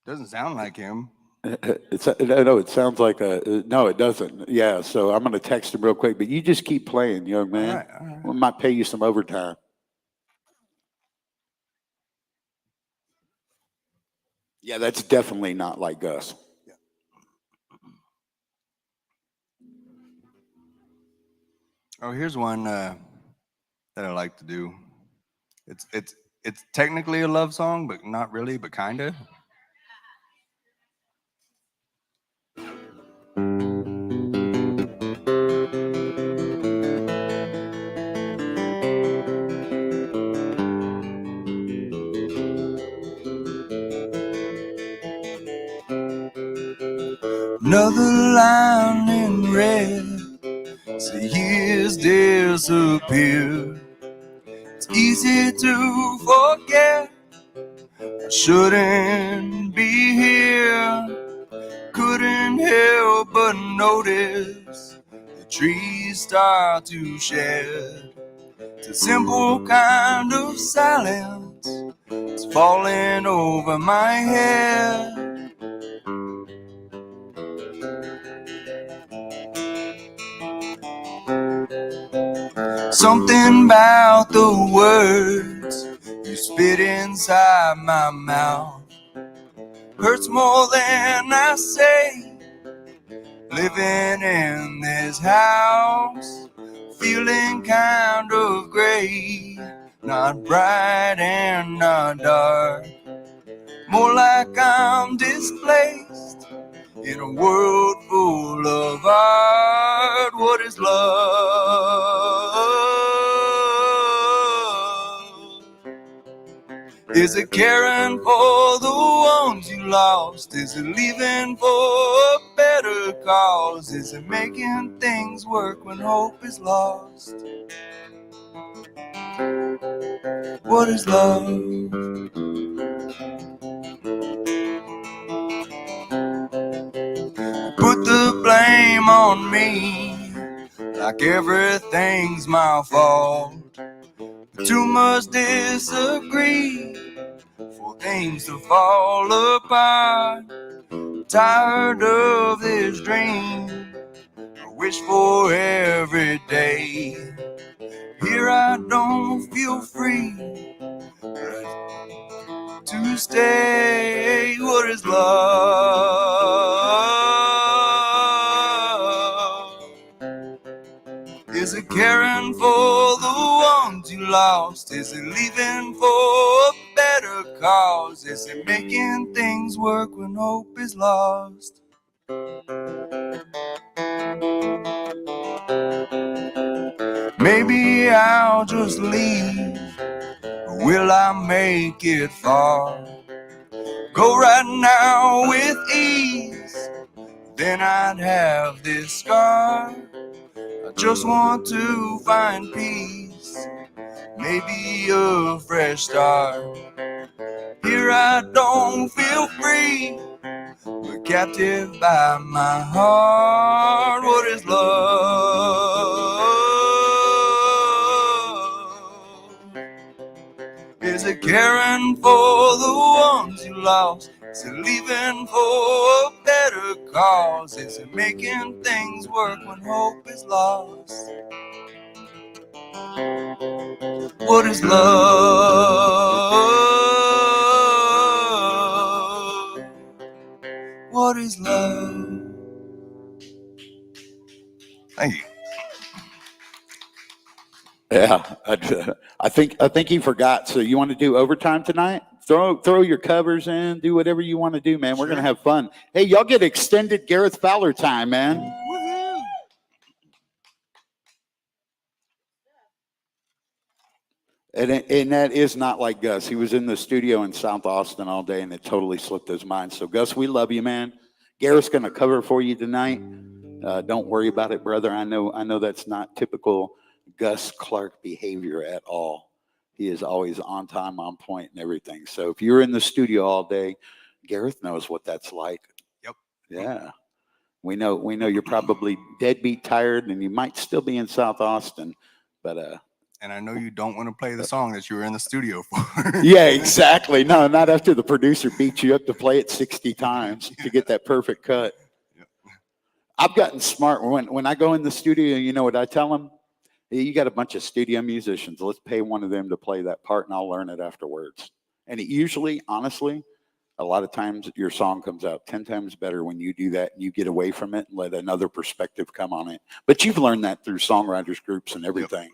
Doesn't sound like him. No, it sounds like no, it doesn't. Yeah, so I'm going to text him real quick, but you just keep playing, young man. All right. We might pay you some overtime. Yeah, that's definitely not like Gus. Yeah. Oh, here's one that I like to do. It's technically a love song, but not really, but kinda. Another line in red, see years disappear. It's easy to forget, I shouldn't be here. Couldn't help but notice the trees start to shed. It's a simple kind of silence, it's falling over my head. Something about the words you spit inside my mouth hurts more than I say. Living in this house, feeling kind of gray, not bright and not dark, more like I'm displaced in a world full of art. What is love? Is it caring for the ones you lost? Is it leaving for a better cause? Is it making things work when hope is lost? What is love? on me, like everything's my fault. But too much disagree for things to fall apart. Tired of this dream I wish for every day. Here I don't feel free to stay. What is love? Is it caring for the ones you lost? Is it leaving for a better cause? Is it making things work when hope is lost? Maybe I'll just leave, or will I make it far? Go right now with ease, then I'd have this scar. I just want to find peace, maybe a fresh start. Here I don't feel free, but captive by my heart. What is love? Is it caring for the ones you lost? Is it leaving for a better cause? Is it making things work when hope is lost? What is love? What is love? Thank you. Yeah, I think he forgot. So you want to do overtime tonight? Throw your covers in. Do whatever you want to do, man. We're gonna have fun. Hey, y'all get extended Gareth Fowler time, man. Woohoo! And that is not like Gus. He was in the studio in South Austin all day, and it totally slipped his mind. So Gus, we love you, man. Gareth's gonna cover for you tonight. Don't worry about it, brother. I know that's not typical Gus Clark behavior at all. He is always on time, on point, and everything. So if you're in the studio all day, Gareth knows what that's like. Yep. Yeah. We know you're probably deadbeat tired, and you might still be in South Austin, but And I know you don't want to play the song that you were in the studio for. yeah, exactly. No, not after the producer beats you up to play it 60 times to get that perfect cut. Yep. I've gotten smart. When I go in the studio, you know what I tell them? You got a bunch of studio musicians. Let's pay one of them to play that part, and I'll learn it afterwards. And it usually, honestly, a lot of times your song comes out 10 times better when you do that and you get away from it and let another perspective come on it. But you've learned that through songwriters groups and everything.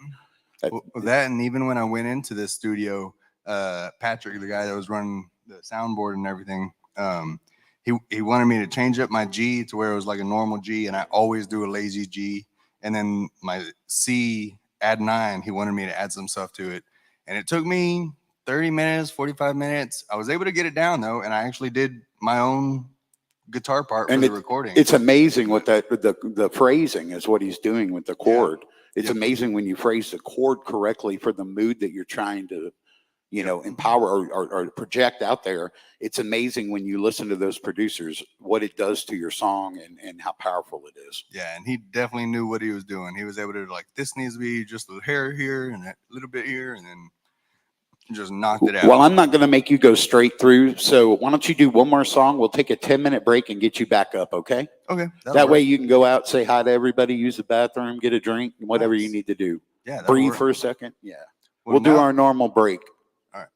Yep. Well, that, and even when I went into this studio, Patrick, the guy that was running the soundboard and everything, he wanted me to change up my G to where it was like a normal G, and I always do a lazy G. And then my C, add 9, he wanted me to add some stuff to it. And it took me 30 minutes, 45 minutes. I was able to get it down, though, and I actually did my own guitar part for the recording. It's amazing what the phrasing is what he's doing with the chord. Yeah. It's amazing when you phrase the chord correctly for the mood that you're trying to, empower or project out there. It's amazing when you listen to those producers, what it does to your song and how powerful it is. Yeah, and he definitely knew what he was doing. He was able to, like, this needs to be just a hair here and a little bit here, and then just knocked it out. Well, I'm not going to make you go straight through, so why don't you do one more song? We'll take a 10-minute break and get you back up, okay? Okay. That way you can go out, say hi to everybody, use the bathroom, get a drink, whatever you need to do. Yeah. Breathe for a second. Yeah. We'll do our normal break. All right.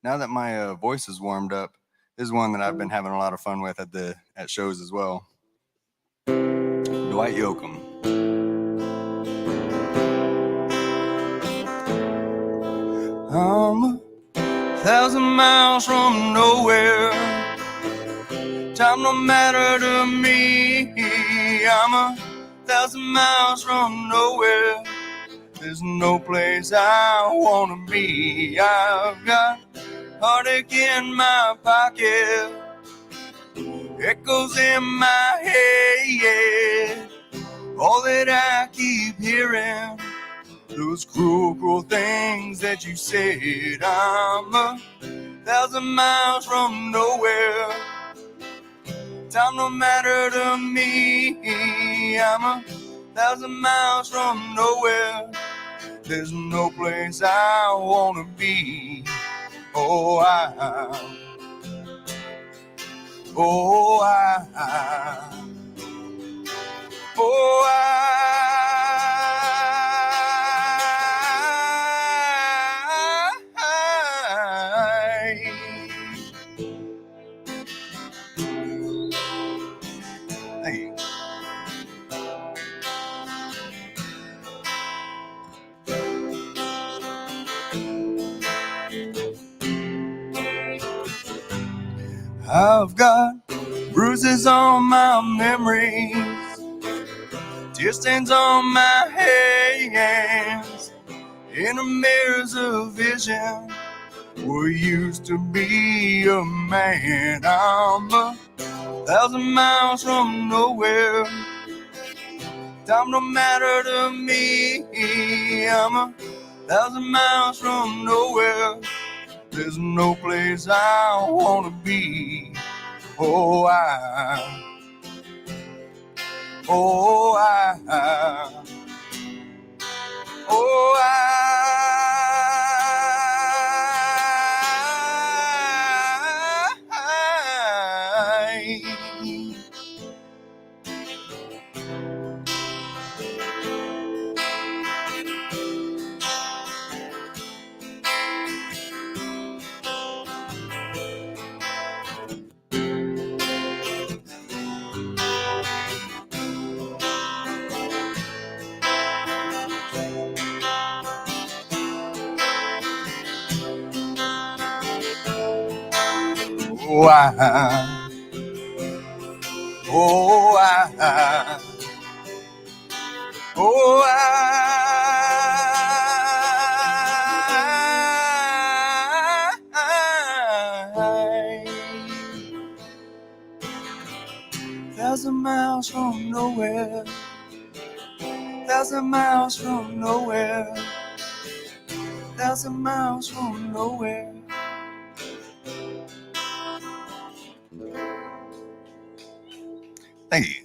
Now that my voice is warmed up, this is one that I've been having a lot of fun with at shows as well. Dwight Yoakam. I'm 1,000 miles from nowhere. Time don't matter to me. I'm 1,000 miles from nowhere. There's no place I wanna be. I've got heartache in my pocket, echoes in my head. All that I keep hearing, those cruel, cruel things that you said. I'm 1,000 miles from nowhere. Time don't matter to me. I'm 1,000 miles from nowhere. There's no place I wanna be. Oh, oh, hey. I've got bruises on my memories, tear stains on my hands, in the mirrors of vision. We used to be a man. I'm 1,000 miles from nowhere. Time don't matter to me. I'm 1,000 miles from nowhere. There's no place I wanna be. Oh, oh, oh, oh, oh, oh, 1,000 miles from nowhere. 1,000 miles from nowhere. 1,000 miles from nowhere. Thank you.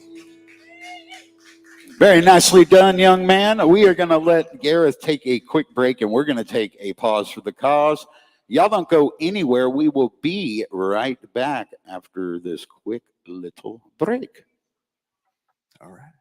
Very nicely done, young man. We are going to let Gareth take a quick break, and we're going to take a pause for the cause. Y'all don't go anywhere. We will be right back after this quick little break. All right.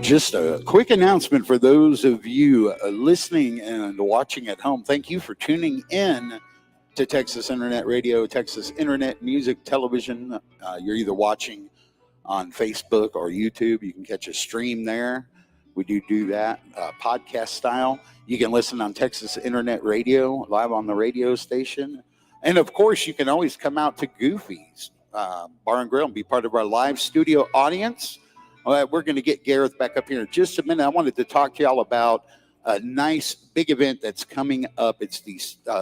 just a quick announcement for those of you listening and watching at home. Thank you for tuning in to Texas Internet Radio, Texas Internet Music Television. You're either watching on Facebook or YouTube. You can catch a stream there. We do that podcast style. You can listen on Texas Internet Radio, live on the radio station. And of course, you can always come out to Goofy's Bar and Grill and be part of our live studio audience. We're going to get Gareth back up here in just a minute. I wanted to talk to y'all about a nice big event that's coming up. It's the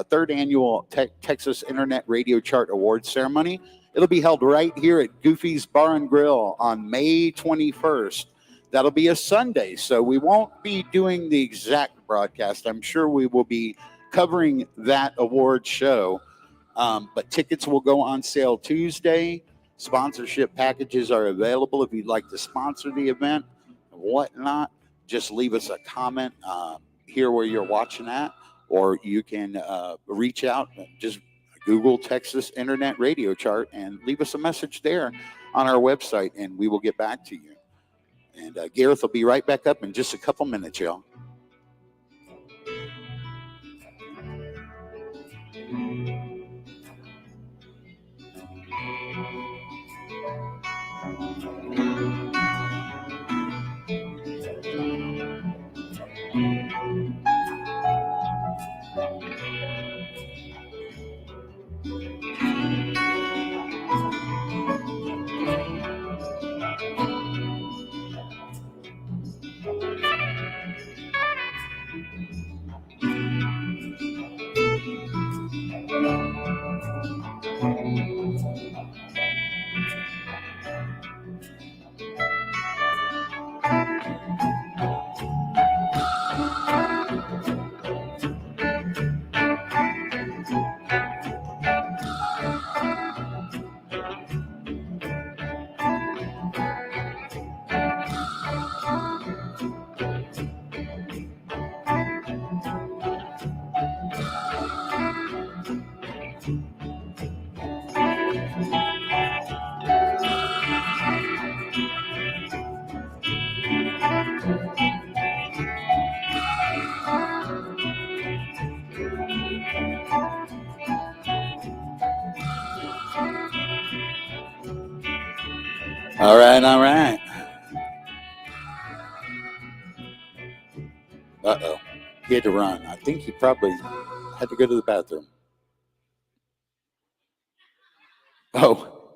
third annual Texas Internet Radio Chart Awards ceremony. It'll be held right here at Goofy's Bar and Grill on May 21st. That'll be a Sunday, so we won't be doing the exact broadcast. I'm sure we will be covering that award show, but tickets will go on sale Tuesday. Sponsorship packages are available if you'd like to sponsor the event and whatnot. Just leave us a comment here where you're watching at, or you can reach out, just Google Texas Internet Radio Chart and leave us a message there on our website, and we will get back to you. And Gareth will be right back up in just a couple minutes, y'all. All right. Uh-oh. He had to run. I think he probably had to go to the bathroom. Oh.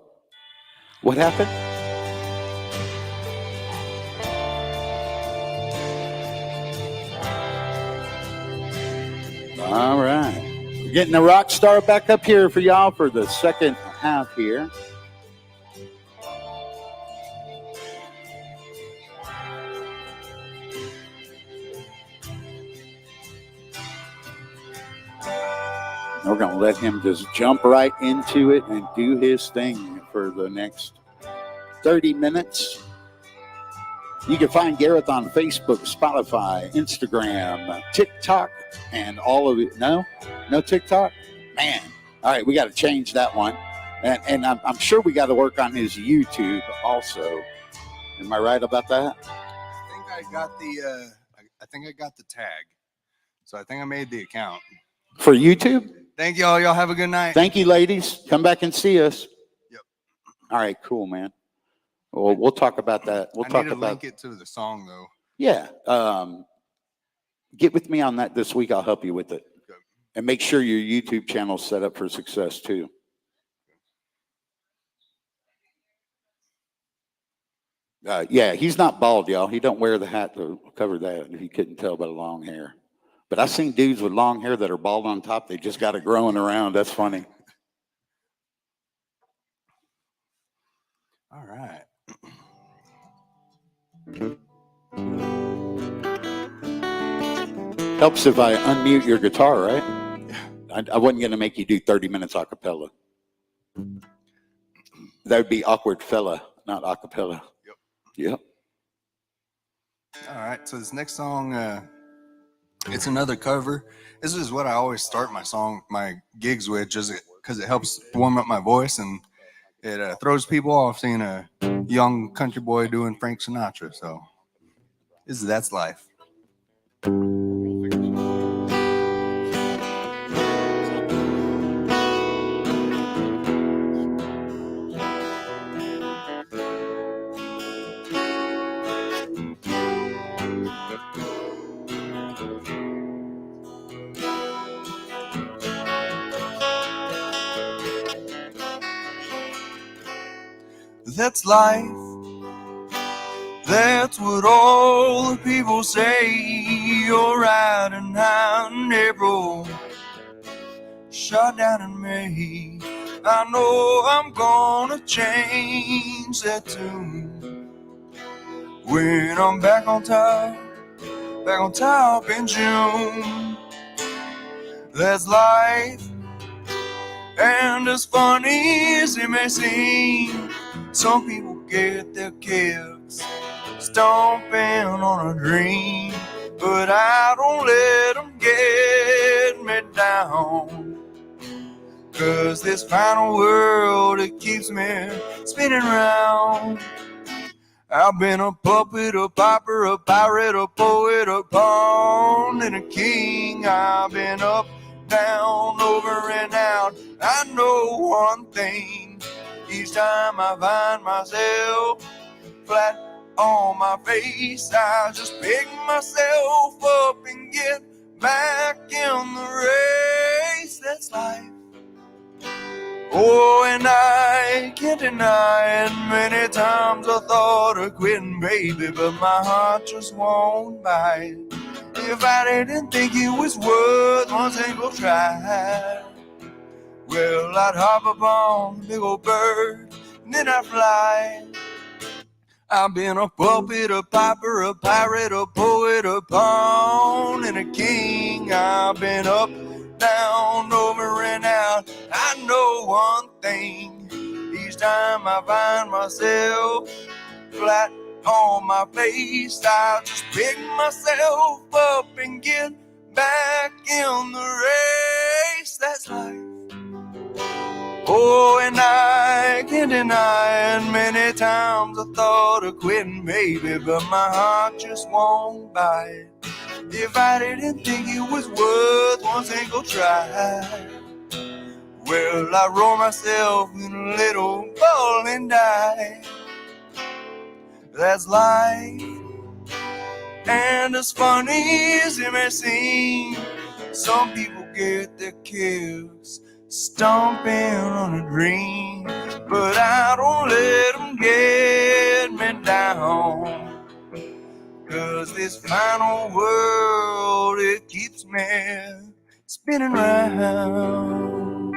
What happened? All right. We're getting the rock star back up here for y'all for the second half here. We're going to let him just jump right into it and do his thing for the next 30 minutes. You can find Gareth on Facebook, Spotify, Instagram, TikTok, and all of it. No TikTok? Man. All right, we got to change that one. And I'm sure we got to work on his YouTube also. Am I right about that? I think I got the tag. So I think I made the account. For YouTube? Thank y'all. Y'all have a good night. Thank you, ladies. Come back and see us. Yep. All right, cool, man. Well, we'll talk about that. I need to link it to the song, though. Yeah. Get with me on that this week. I'll help you with it. Okay. And make sure your YouTube channel's set up for success, too. Yeah, he's not bald, y'all. He don't wear the hat to cover that, if you couldn't tell by the long hair. But I've seen dudes with long hair that are bald on top. They just got it growing around. That's funny. All right. Helps if I unmute your guitar, right? I wasn't going to make you do 30 minutes a cappella. That would be awkward fella, not a cappella. Yep. All right. So this next song, it's another cover. This is what I always start my gigs with, just because it helps warm up my voice and it throws people off seeing a young country boy doing Frank Sinatra. So This is That's Life. That's life. That's what all the people say. You're riding out in April, shot down in May. I know I'm gonna change that tune when I'm back on top in June. That's life, and as funny as it may seem, some people get their kicks stomping on a dream, but I don't let them get me down, 'cause this final world, it keeps me spinning round. I've been a puppet, a piper, a pirate, a poet, a pawn, and a king. I've been up, down, over and out. I know one thing, each time I find myself flat on my face, I just pick myself up and get back in the race. That's life. Oh, and I can't deny it. Many times I thought of quitting, baby, but my heart just won't bite. If I didn't think it was worth one single try, well, I'd hop upon a big old bird and then I'd fly. I've been a puppet, a piper, a pirate, a poet, a pawn, and a king. I've been up, down, over and out. I know one thing, each time I find myself flat on my face, I just pick myself up and get back in the race. That's life. Oh, and I can't deny it. Many times I thought of quitting, baby, but my heart just won't bite. If I didn't think it was worth one single try, well, I roll myself in a little ball and die. That's life, and as funny as it may seem, some people get their kicks stomping on a dream, but I don't let them get me down, 'cause this final world, it keeps me spinning round.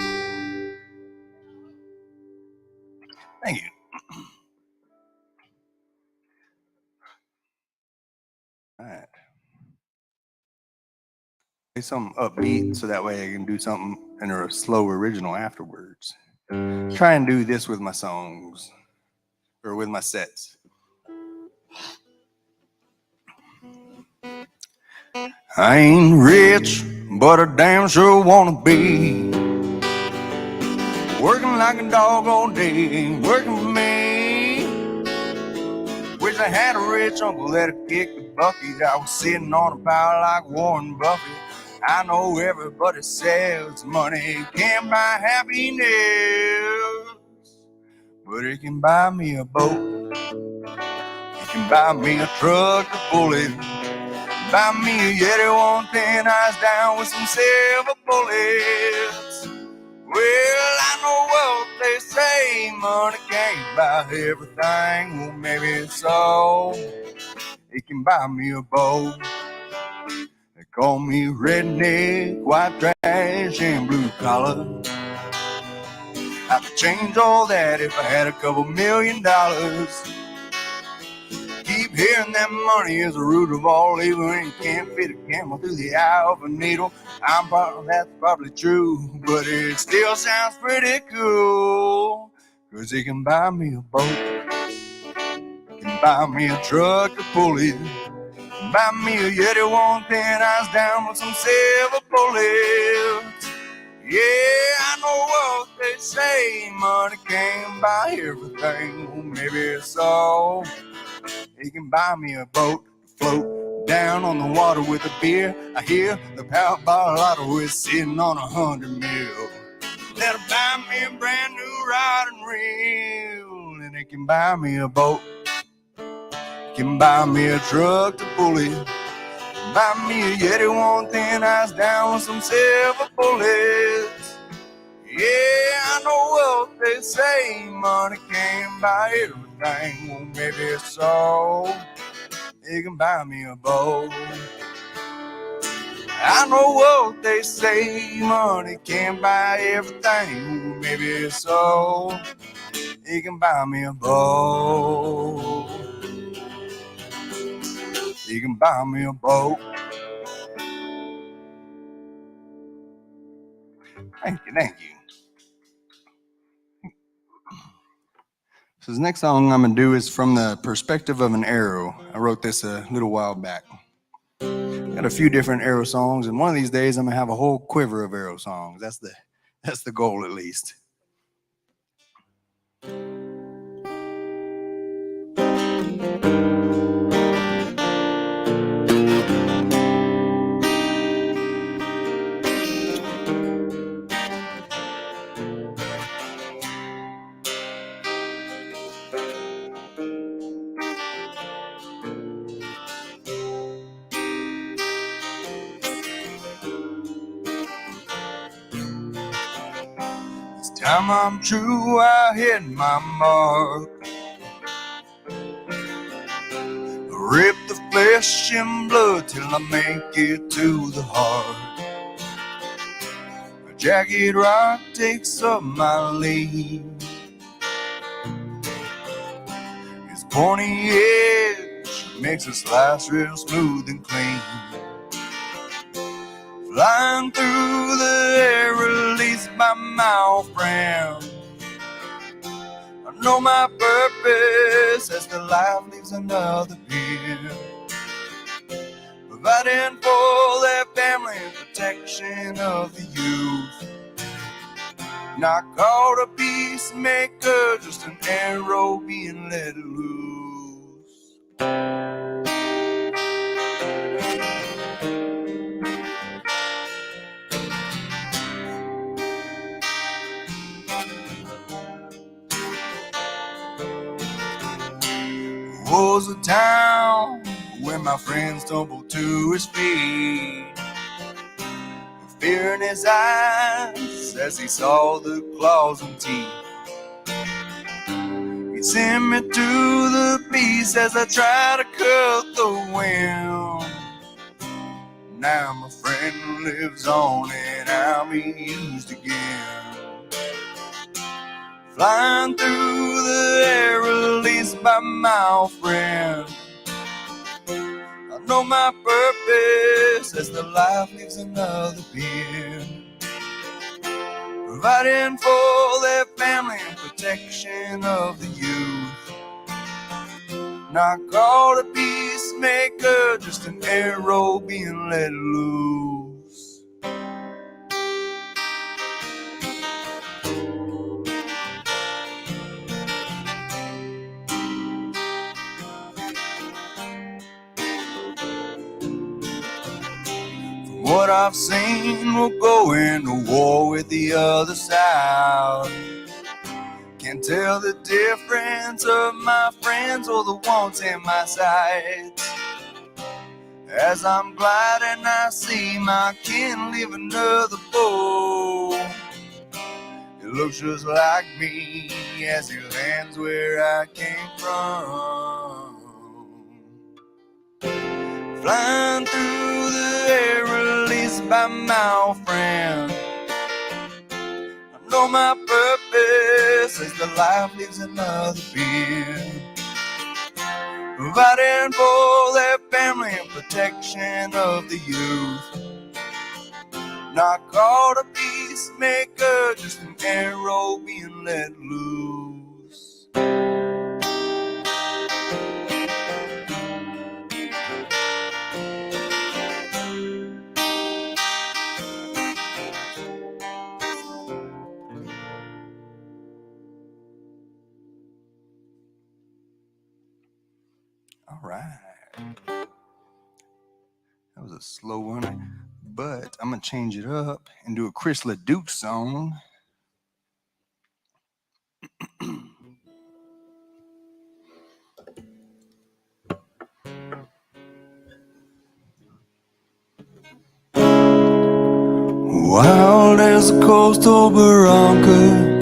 Thank you. All right. Play something upbeat so that way I can do something in a slow original afterwards. Try and do this with my songs or with my sets. I ain't rich, but I damn sure wanna be. Working like a dog all day, working for me. Wish I had a rich uncle that'd kick the bucket. I was sitting on a pile like Warren Buffett. I know everybody says money can't buy happiness, but it can buy me a boat. It can buy me a truck to pull it. Buy me a Yeti 110 eyes down with some silver bullets. Well, I know what they say, money can't buy everything. Well, maybe it's so. It can buy me a boat. They call me redneck, white trash, and blue collar. I could change all that if I had a couple $1 million. Keep hearing that money is the root of all evil, and you can't fit a camel through the eye of a needle. That's probably true, but it still sounds pretty cool. 'Cause it can buy me a boat, it can buy me a truck to pull it, buy me a Yeti 110 eyes down with some silver bullets. Yeah, I know what they say, money can't buy everything. Well, maybe it's so. It can buy me a boat to Float down on the water with a beer. I hear the power bar lotto is sitting on 100 mil. That'll buy me a brand new rod and reel, and it can buy me a boat, can buy me a truck to pull it, buy me a Yeti one thin ice down with some silver bullets. Yeah, I know what they say, money can't buy everything. Well, maybe so, it can buy me a boat. I know what they say, money can't buy everything. Well, maybe so, it can buy me a boat. You can buy me a boat. Thank you, thank you. So the next song I'm gonna do is from the perspective of an arrow. I wrote this a little while back. Got a few different arrow songs, and one of these days I'm gonna have a whole quiver of arrow songs. That's the goal, at least. This time I'm true, I hit my mark. Rip the flesh and blood till I make it to the heart. A jagged rock takes up my lead. His pointy edge makes a slice real smooth and clean. Flying through the air released by my old friend. I know my purpose as the life leaves another pen. Providing for their family and protection of the youth. Not called a peacemaker, just an arrow being let loose. Was a town where my friend stumbled to his feet, fear in his eyes as he saw the claws and teeth. He sent me to the beast as I tried to cut the wind. Now my friend lives on and I'll be used again. Flying through the air released by my old friend. I know my purpose as the life leaves another pen. Providing for their family and protection of the youth. Not called a peacemaker, just an arrow being let loose. What I've seen will go into war with the other side. Can't tell the difference of my friends or the ones in my sights. As I'm gliding, I see my kin live another boat. It looks just like me as he lands where I came from. Flying through the air released by my old friend. I know my purpose as the life leaves another pen. Providing for their family and protection of the youth. Not called a peacemaker, just an arrow being let loose. All right. was a slow one, but I'm gonna change it up and do a Chris LeDuc song. Wild as the coastal barranca,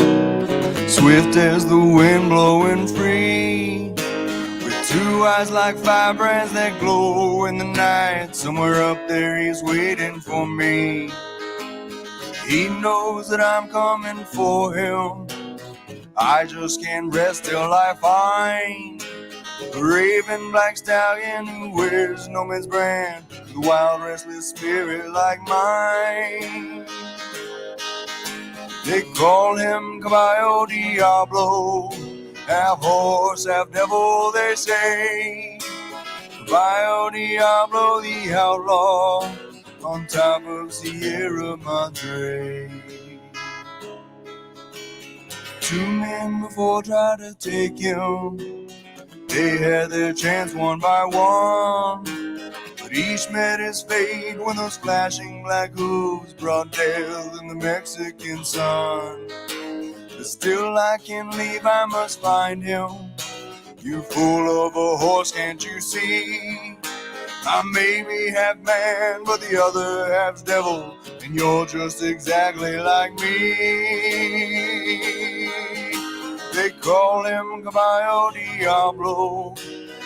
swift as the wind blowing free, with two eyes like firebrands that glow in the night. Somewhere up there he's waiting for me. He knows that I'm coming for him. I just can't rest till I find a raven black stallion who wears no man's brand, with a wild restless spirit like mine. They call him Caballo Diablo, half horse, half devil, they say. Caballo Diablo, the outlaw, on top of Sierra Madre. Two men before tried to take him. They had their chance one by one, but each met his fate when those flashing black hooves brought death in the Mexican sun. But still I can't leave, I must find him. You're full of a horse, can't you see? I may be half man, but the other half's devil, and you're just exactly like me. They call him Caballo Diablo,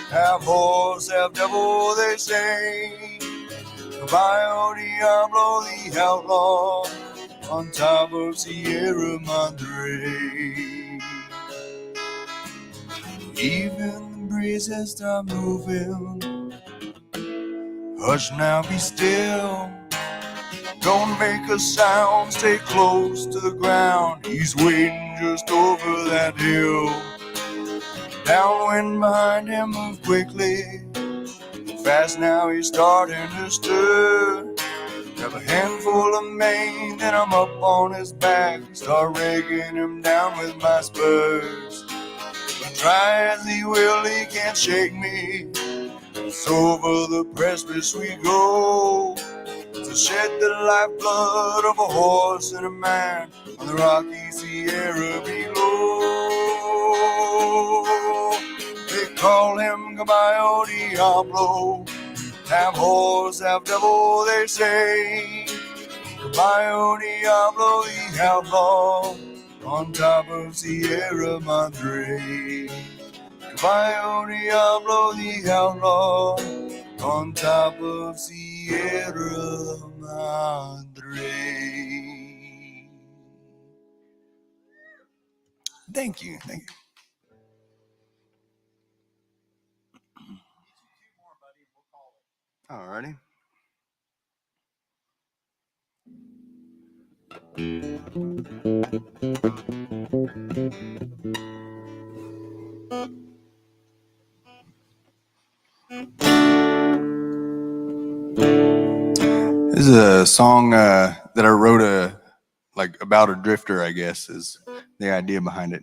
half horse, half devil, they say. Caballo Diablo, the outlaw, on top of Sierra Madre. Even the breeze has stopped moving. Hush now, be still. Don't make a sound, stay close to the ground. He's waiting just over that hill. Downwind behind him, move quickly. Fast now, he's starting to stir. Grab a handful of mane, then I'm up on his back. Start raking him down with my spurs. But try as he will, he can't shake me. So over the precipice we go, to shed the lifeblood of a horse and a man on the rocky Sierra below. They call him Caballo Diablo, half horse, half devil, they say. Caballo Diablo, the outlaw, on top of Sierra Madre. Caballo Diablo, the outlaw, on top of Sierra Madre. Thank you. Alrighty. This is a song that I wrote about a drifter, I guess, is the idea behind it.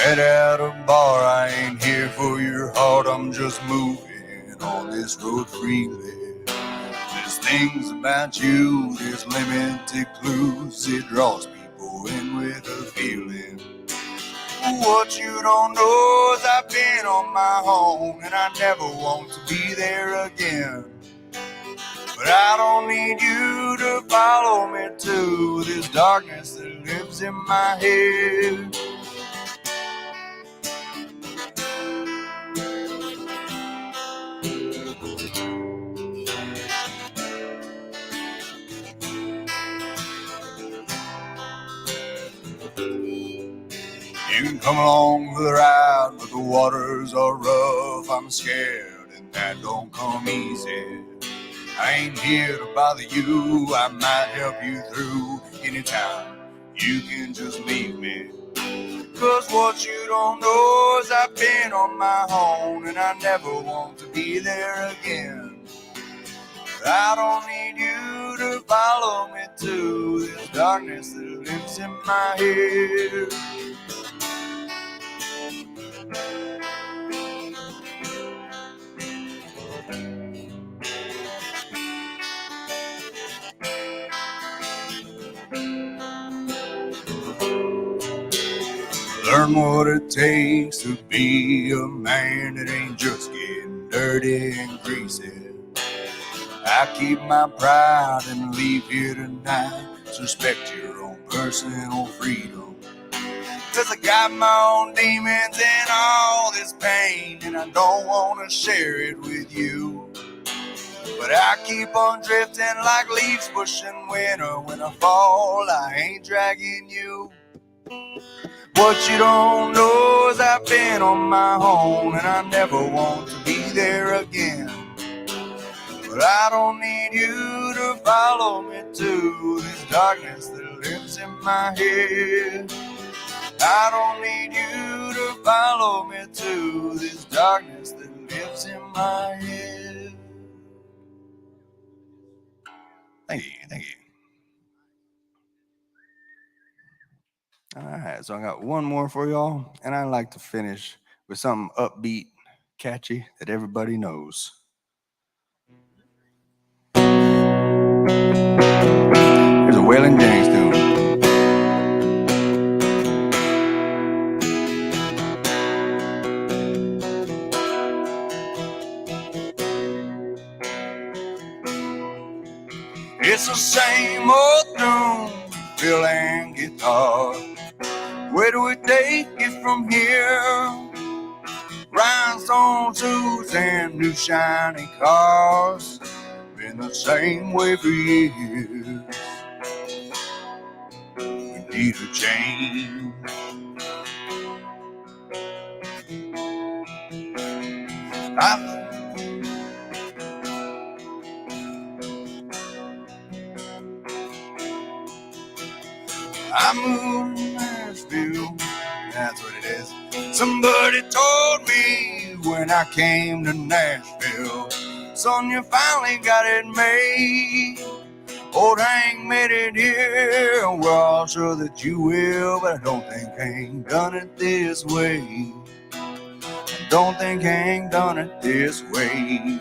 Met at a bar, I ain't here for your heart, I'm just moving on this road freely. There's things about you, there's limited clues, it draws people in with a feeling. What you don't know is I've been on my own, and I never want to be there again. But I don't need you to follow me to this darkness that lives in my head. You can come along for the ride, but the waters are rough. I'm scared, and that don't come easy. I ain't here to bother you, I might help you through anytime. You can just leave me. Cause what you don't know is I've been on my own, and I never want to be there again. I don't need you to follow me to this darkness that lives in my head. Learn what it takes to be a man that ain't just getting dirty and greasy. I keep my pride and leave here tonight. Respect your own personal freedom. 'Cause I got my own demons and all this pain, and I don't want to share it with you. But I keep on drifting like leaves pushing winter. When I fall, I ain't dragging you. What you don't know is I've been on my own, and I never want to be there again. But I don't need you to follow me to this darkness that lives in my head. I don't need you to follow me to this darkness that lives in my head. Thank you, thank you. All right, so I got one more for y'all, and I like to finish with something upbeat, catchy that everybody knows. Here's a Waylon Jennings tune. It's the same old tune, fill and guitar. Where do we take it from here? Rhinestone suits and new shiny cars. Been the same way for years. We need a change. I moved to Nashville, that's what it is. Somebody told me when I came to Nashville, son, you finally got it made. Old Hank made it here, and we're all sure that you will, but I don't think Hank done it this way. I don't think Hank done it this way.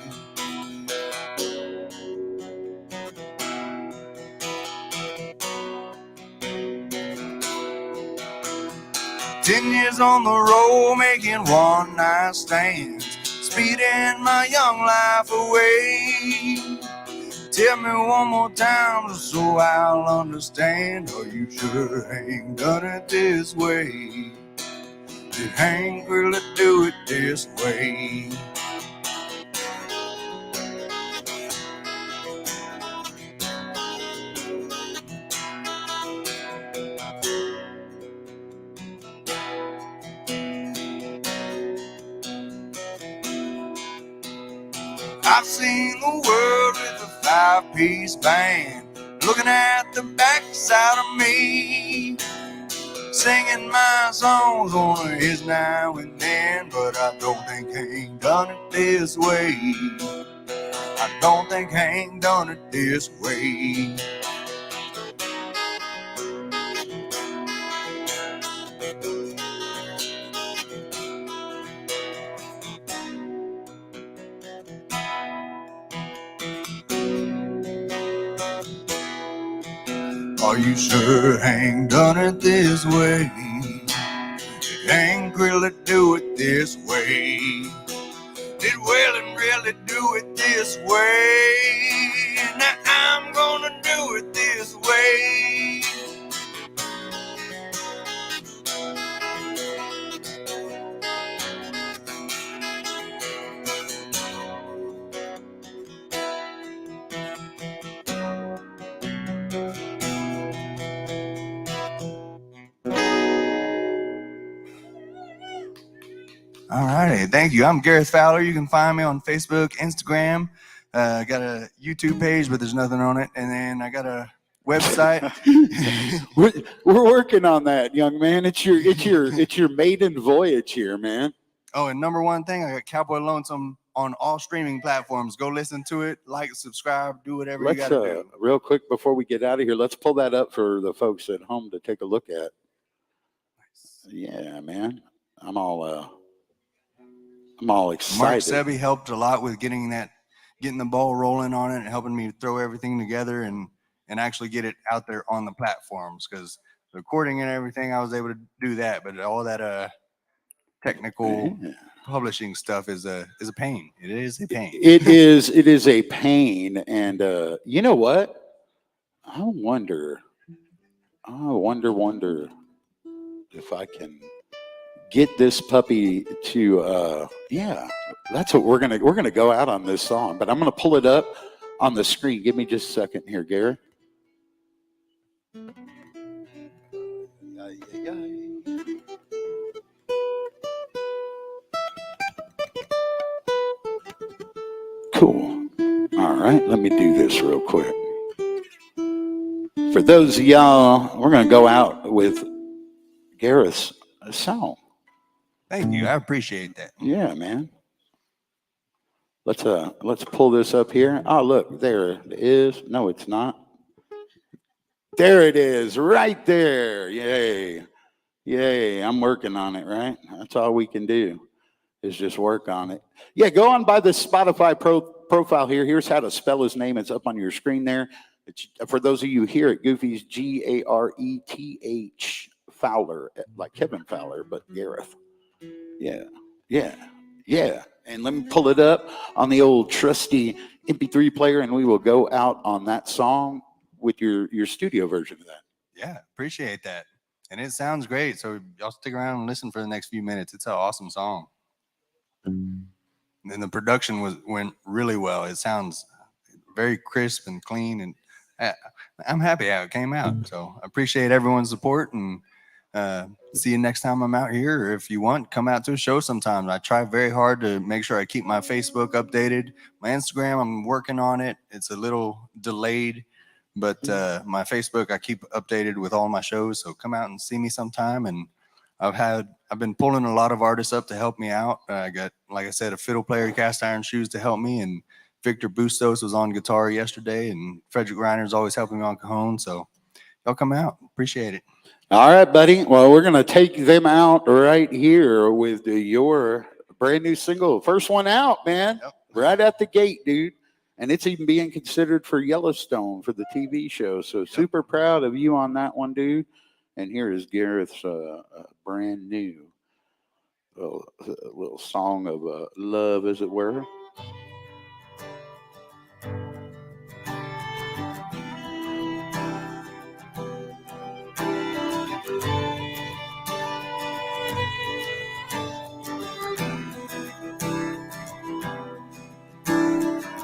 Ten years on the road, making one night stands, speeding my young life away. Tell me one more time just so I'll understand. Are you sure Hank done it this way? Did Hank really do it this way? I've seen the world with a five-piece band, looking at the backside of me, singing my songs on his now and then, but I don't think Hank done it this way. I don't think Hank done it this way. Are you sure Hank done it this way? Did Hank really do it this way? Did Waylon really do it this way? Now I'm gonna do it this way. All righty, thank you. I'm Gareth Fowler. You can find me on Facebook, Instagram. I got a YouTube page, but there's nothing on it. And then I got a website. We're working on that, young man. It's your maiden voyage here, man. Oh, and number one thing, I got Cowboy Lonesome on all streaming platforms. Go listen to it, like, subscribe, do whatever you Let's got to do. real quick before we get out of here, let's pull that up for the folks at home to take a look at. Yeah, man, I'm all Mark excited. Sebby helped a lot with getting the ball rolling on it and helping me throw everything together and actually get it out there on the platforms, because the recording and everything, I was able to do that, but all that technical publishing stuff is a pain. It is a pain. It is a pain, and you know what? I wonder if I can get this puppy to yeah, that's what we're gonna go out on this song, but I'm gonna pull it up on the screen. Give me just a second here, Gareth. Cool. All right, let me do this real quick. For those of y'all, we're gonna go out with Gareth's song. Thank you. I appreciate that. Yeah, man. Let's pull this up here. Oh, look, there it is. No, it's not. There it is, right there. Yay. Yay. I'm working on it, right? That's all we can do is just work on it. Yeah, go on by the Spotify profile here. Here's how to spell his name. It's up on your screen there. It's, for those of you here at Goofy's, Gareth Fowler, like Kevin Fowler, but Gareth. Yeah, yeah, yeah. And let me pull it up on the old trusty MP3 player, and we will go out on that song with your studio version of that. Yeah, appreciate that. And it sounds great. So y'all stick around and listen for the next few minutes. It's an awesome song. And the production went really well. It sounds very crisp and clean, and I'm happy how it came out. So I appreciate everyone's support, and see you next time I'm out here. Or if you want, come out to a show sometime. I try very hard to make sure I keep my Facebook updated. My Instagram, I'm working on it. It's a little delayed, but my Facebook, I keep updated with all my shows. So come out and see me sometime. And I've been pulling a lot of artists up to help me out. I got, like I said, a fiddle player, Cast Iron Shoes, to help me, and Victor Bustos was on guitar yesterday, and Frederick Reiner's always helping me on cajon. So y'all come out. Appreciate it. All right, buddy. Well, we're going to take them out right here with your brand new single. First one out, man. Yep. Right at the gate, dude. And it's even being considered for Yellowstone for the TV show. So super proud of you on that one, dude. And here is Gareth's brand new little song of love, as it were.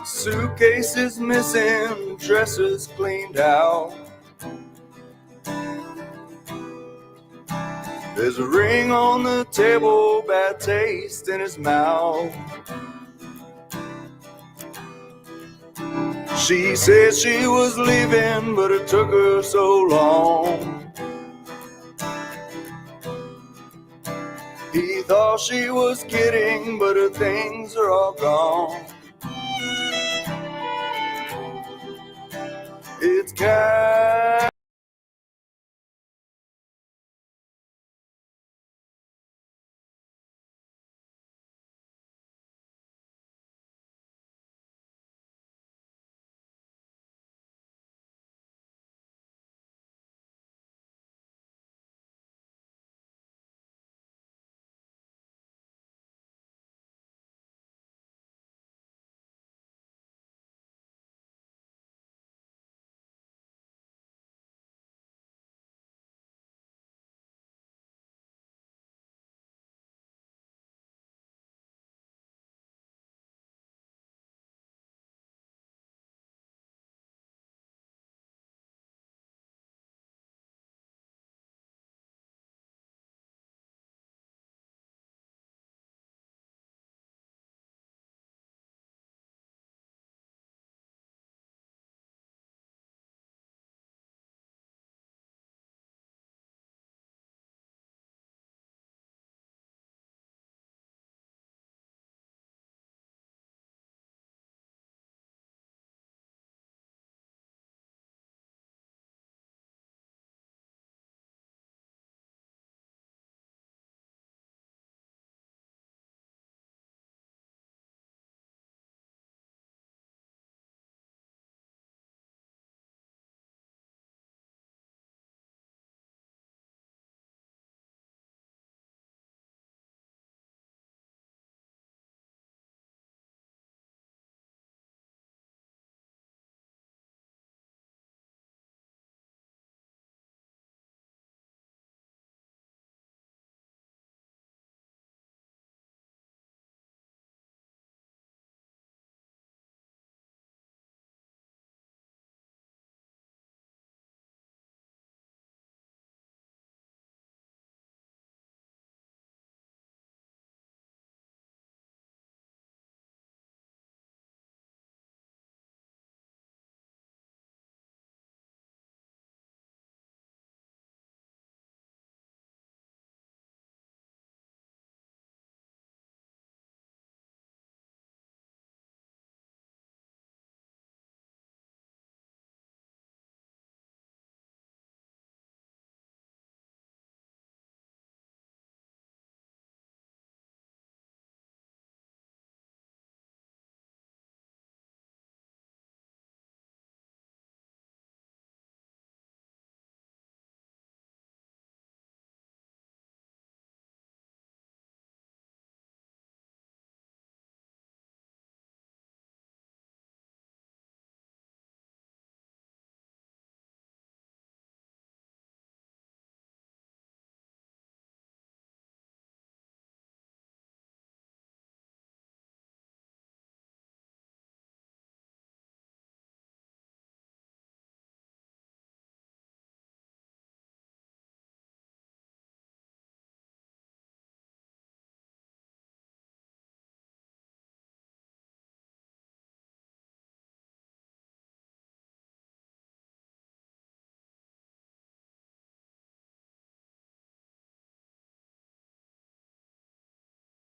Suitcases missing, dresses cleaned out. There's a ring on the table, bad taste in his mouth. She said she was leaving, but it took her so long. He thought she was kidding, but her things are all gone.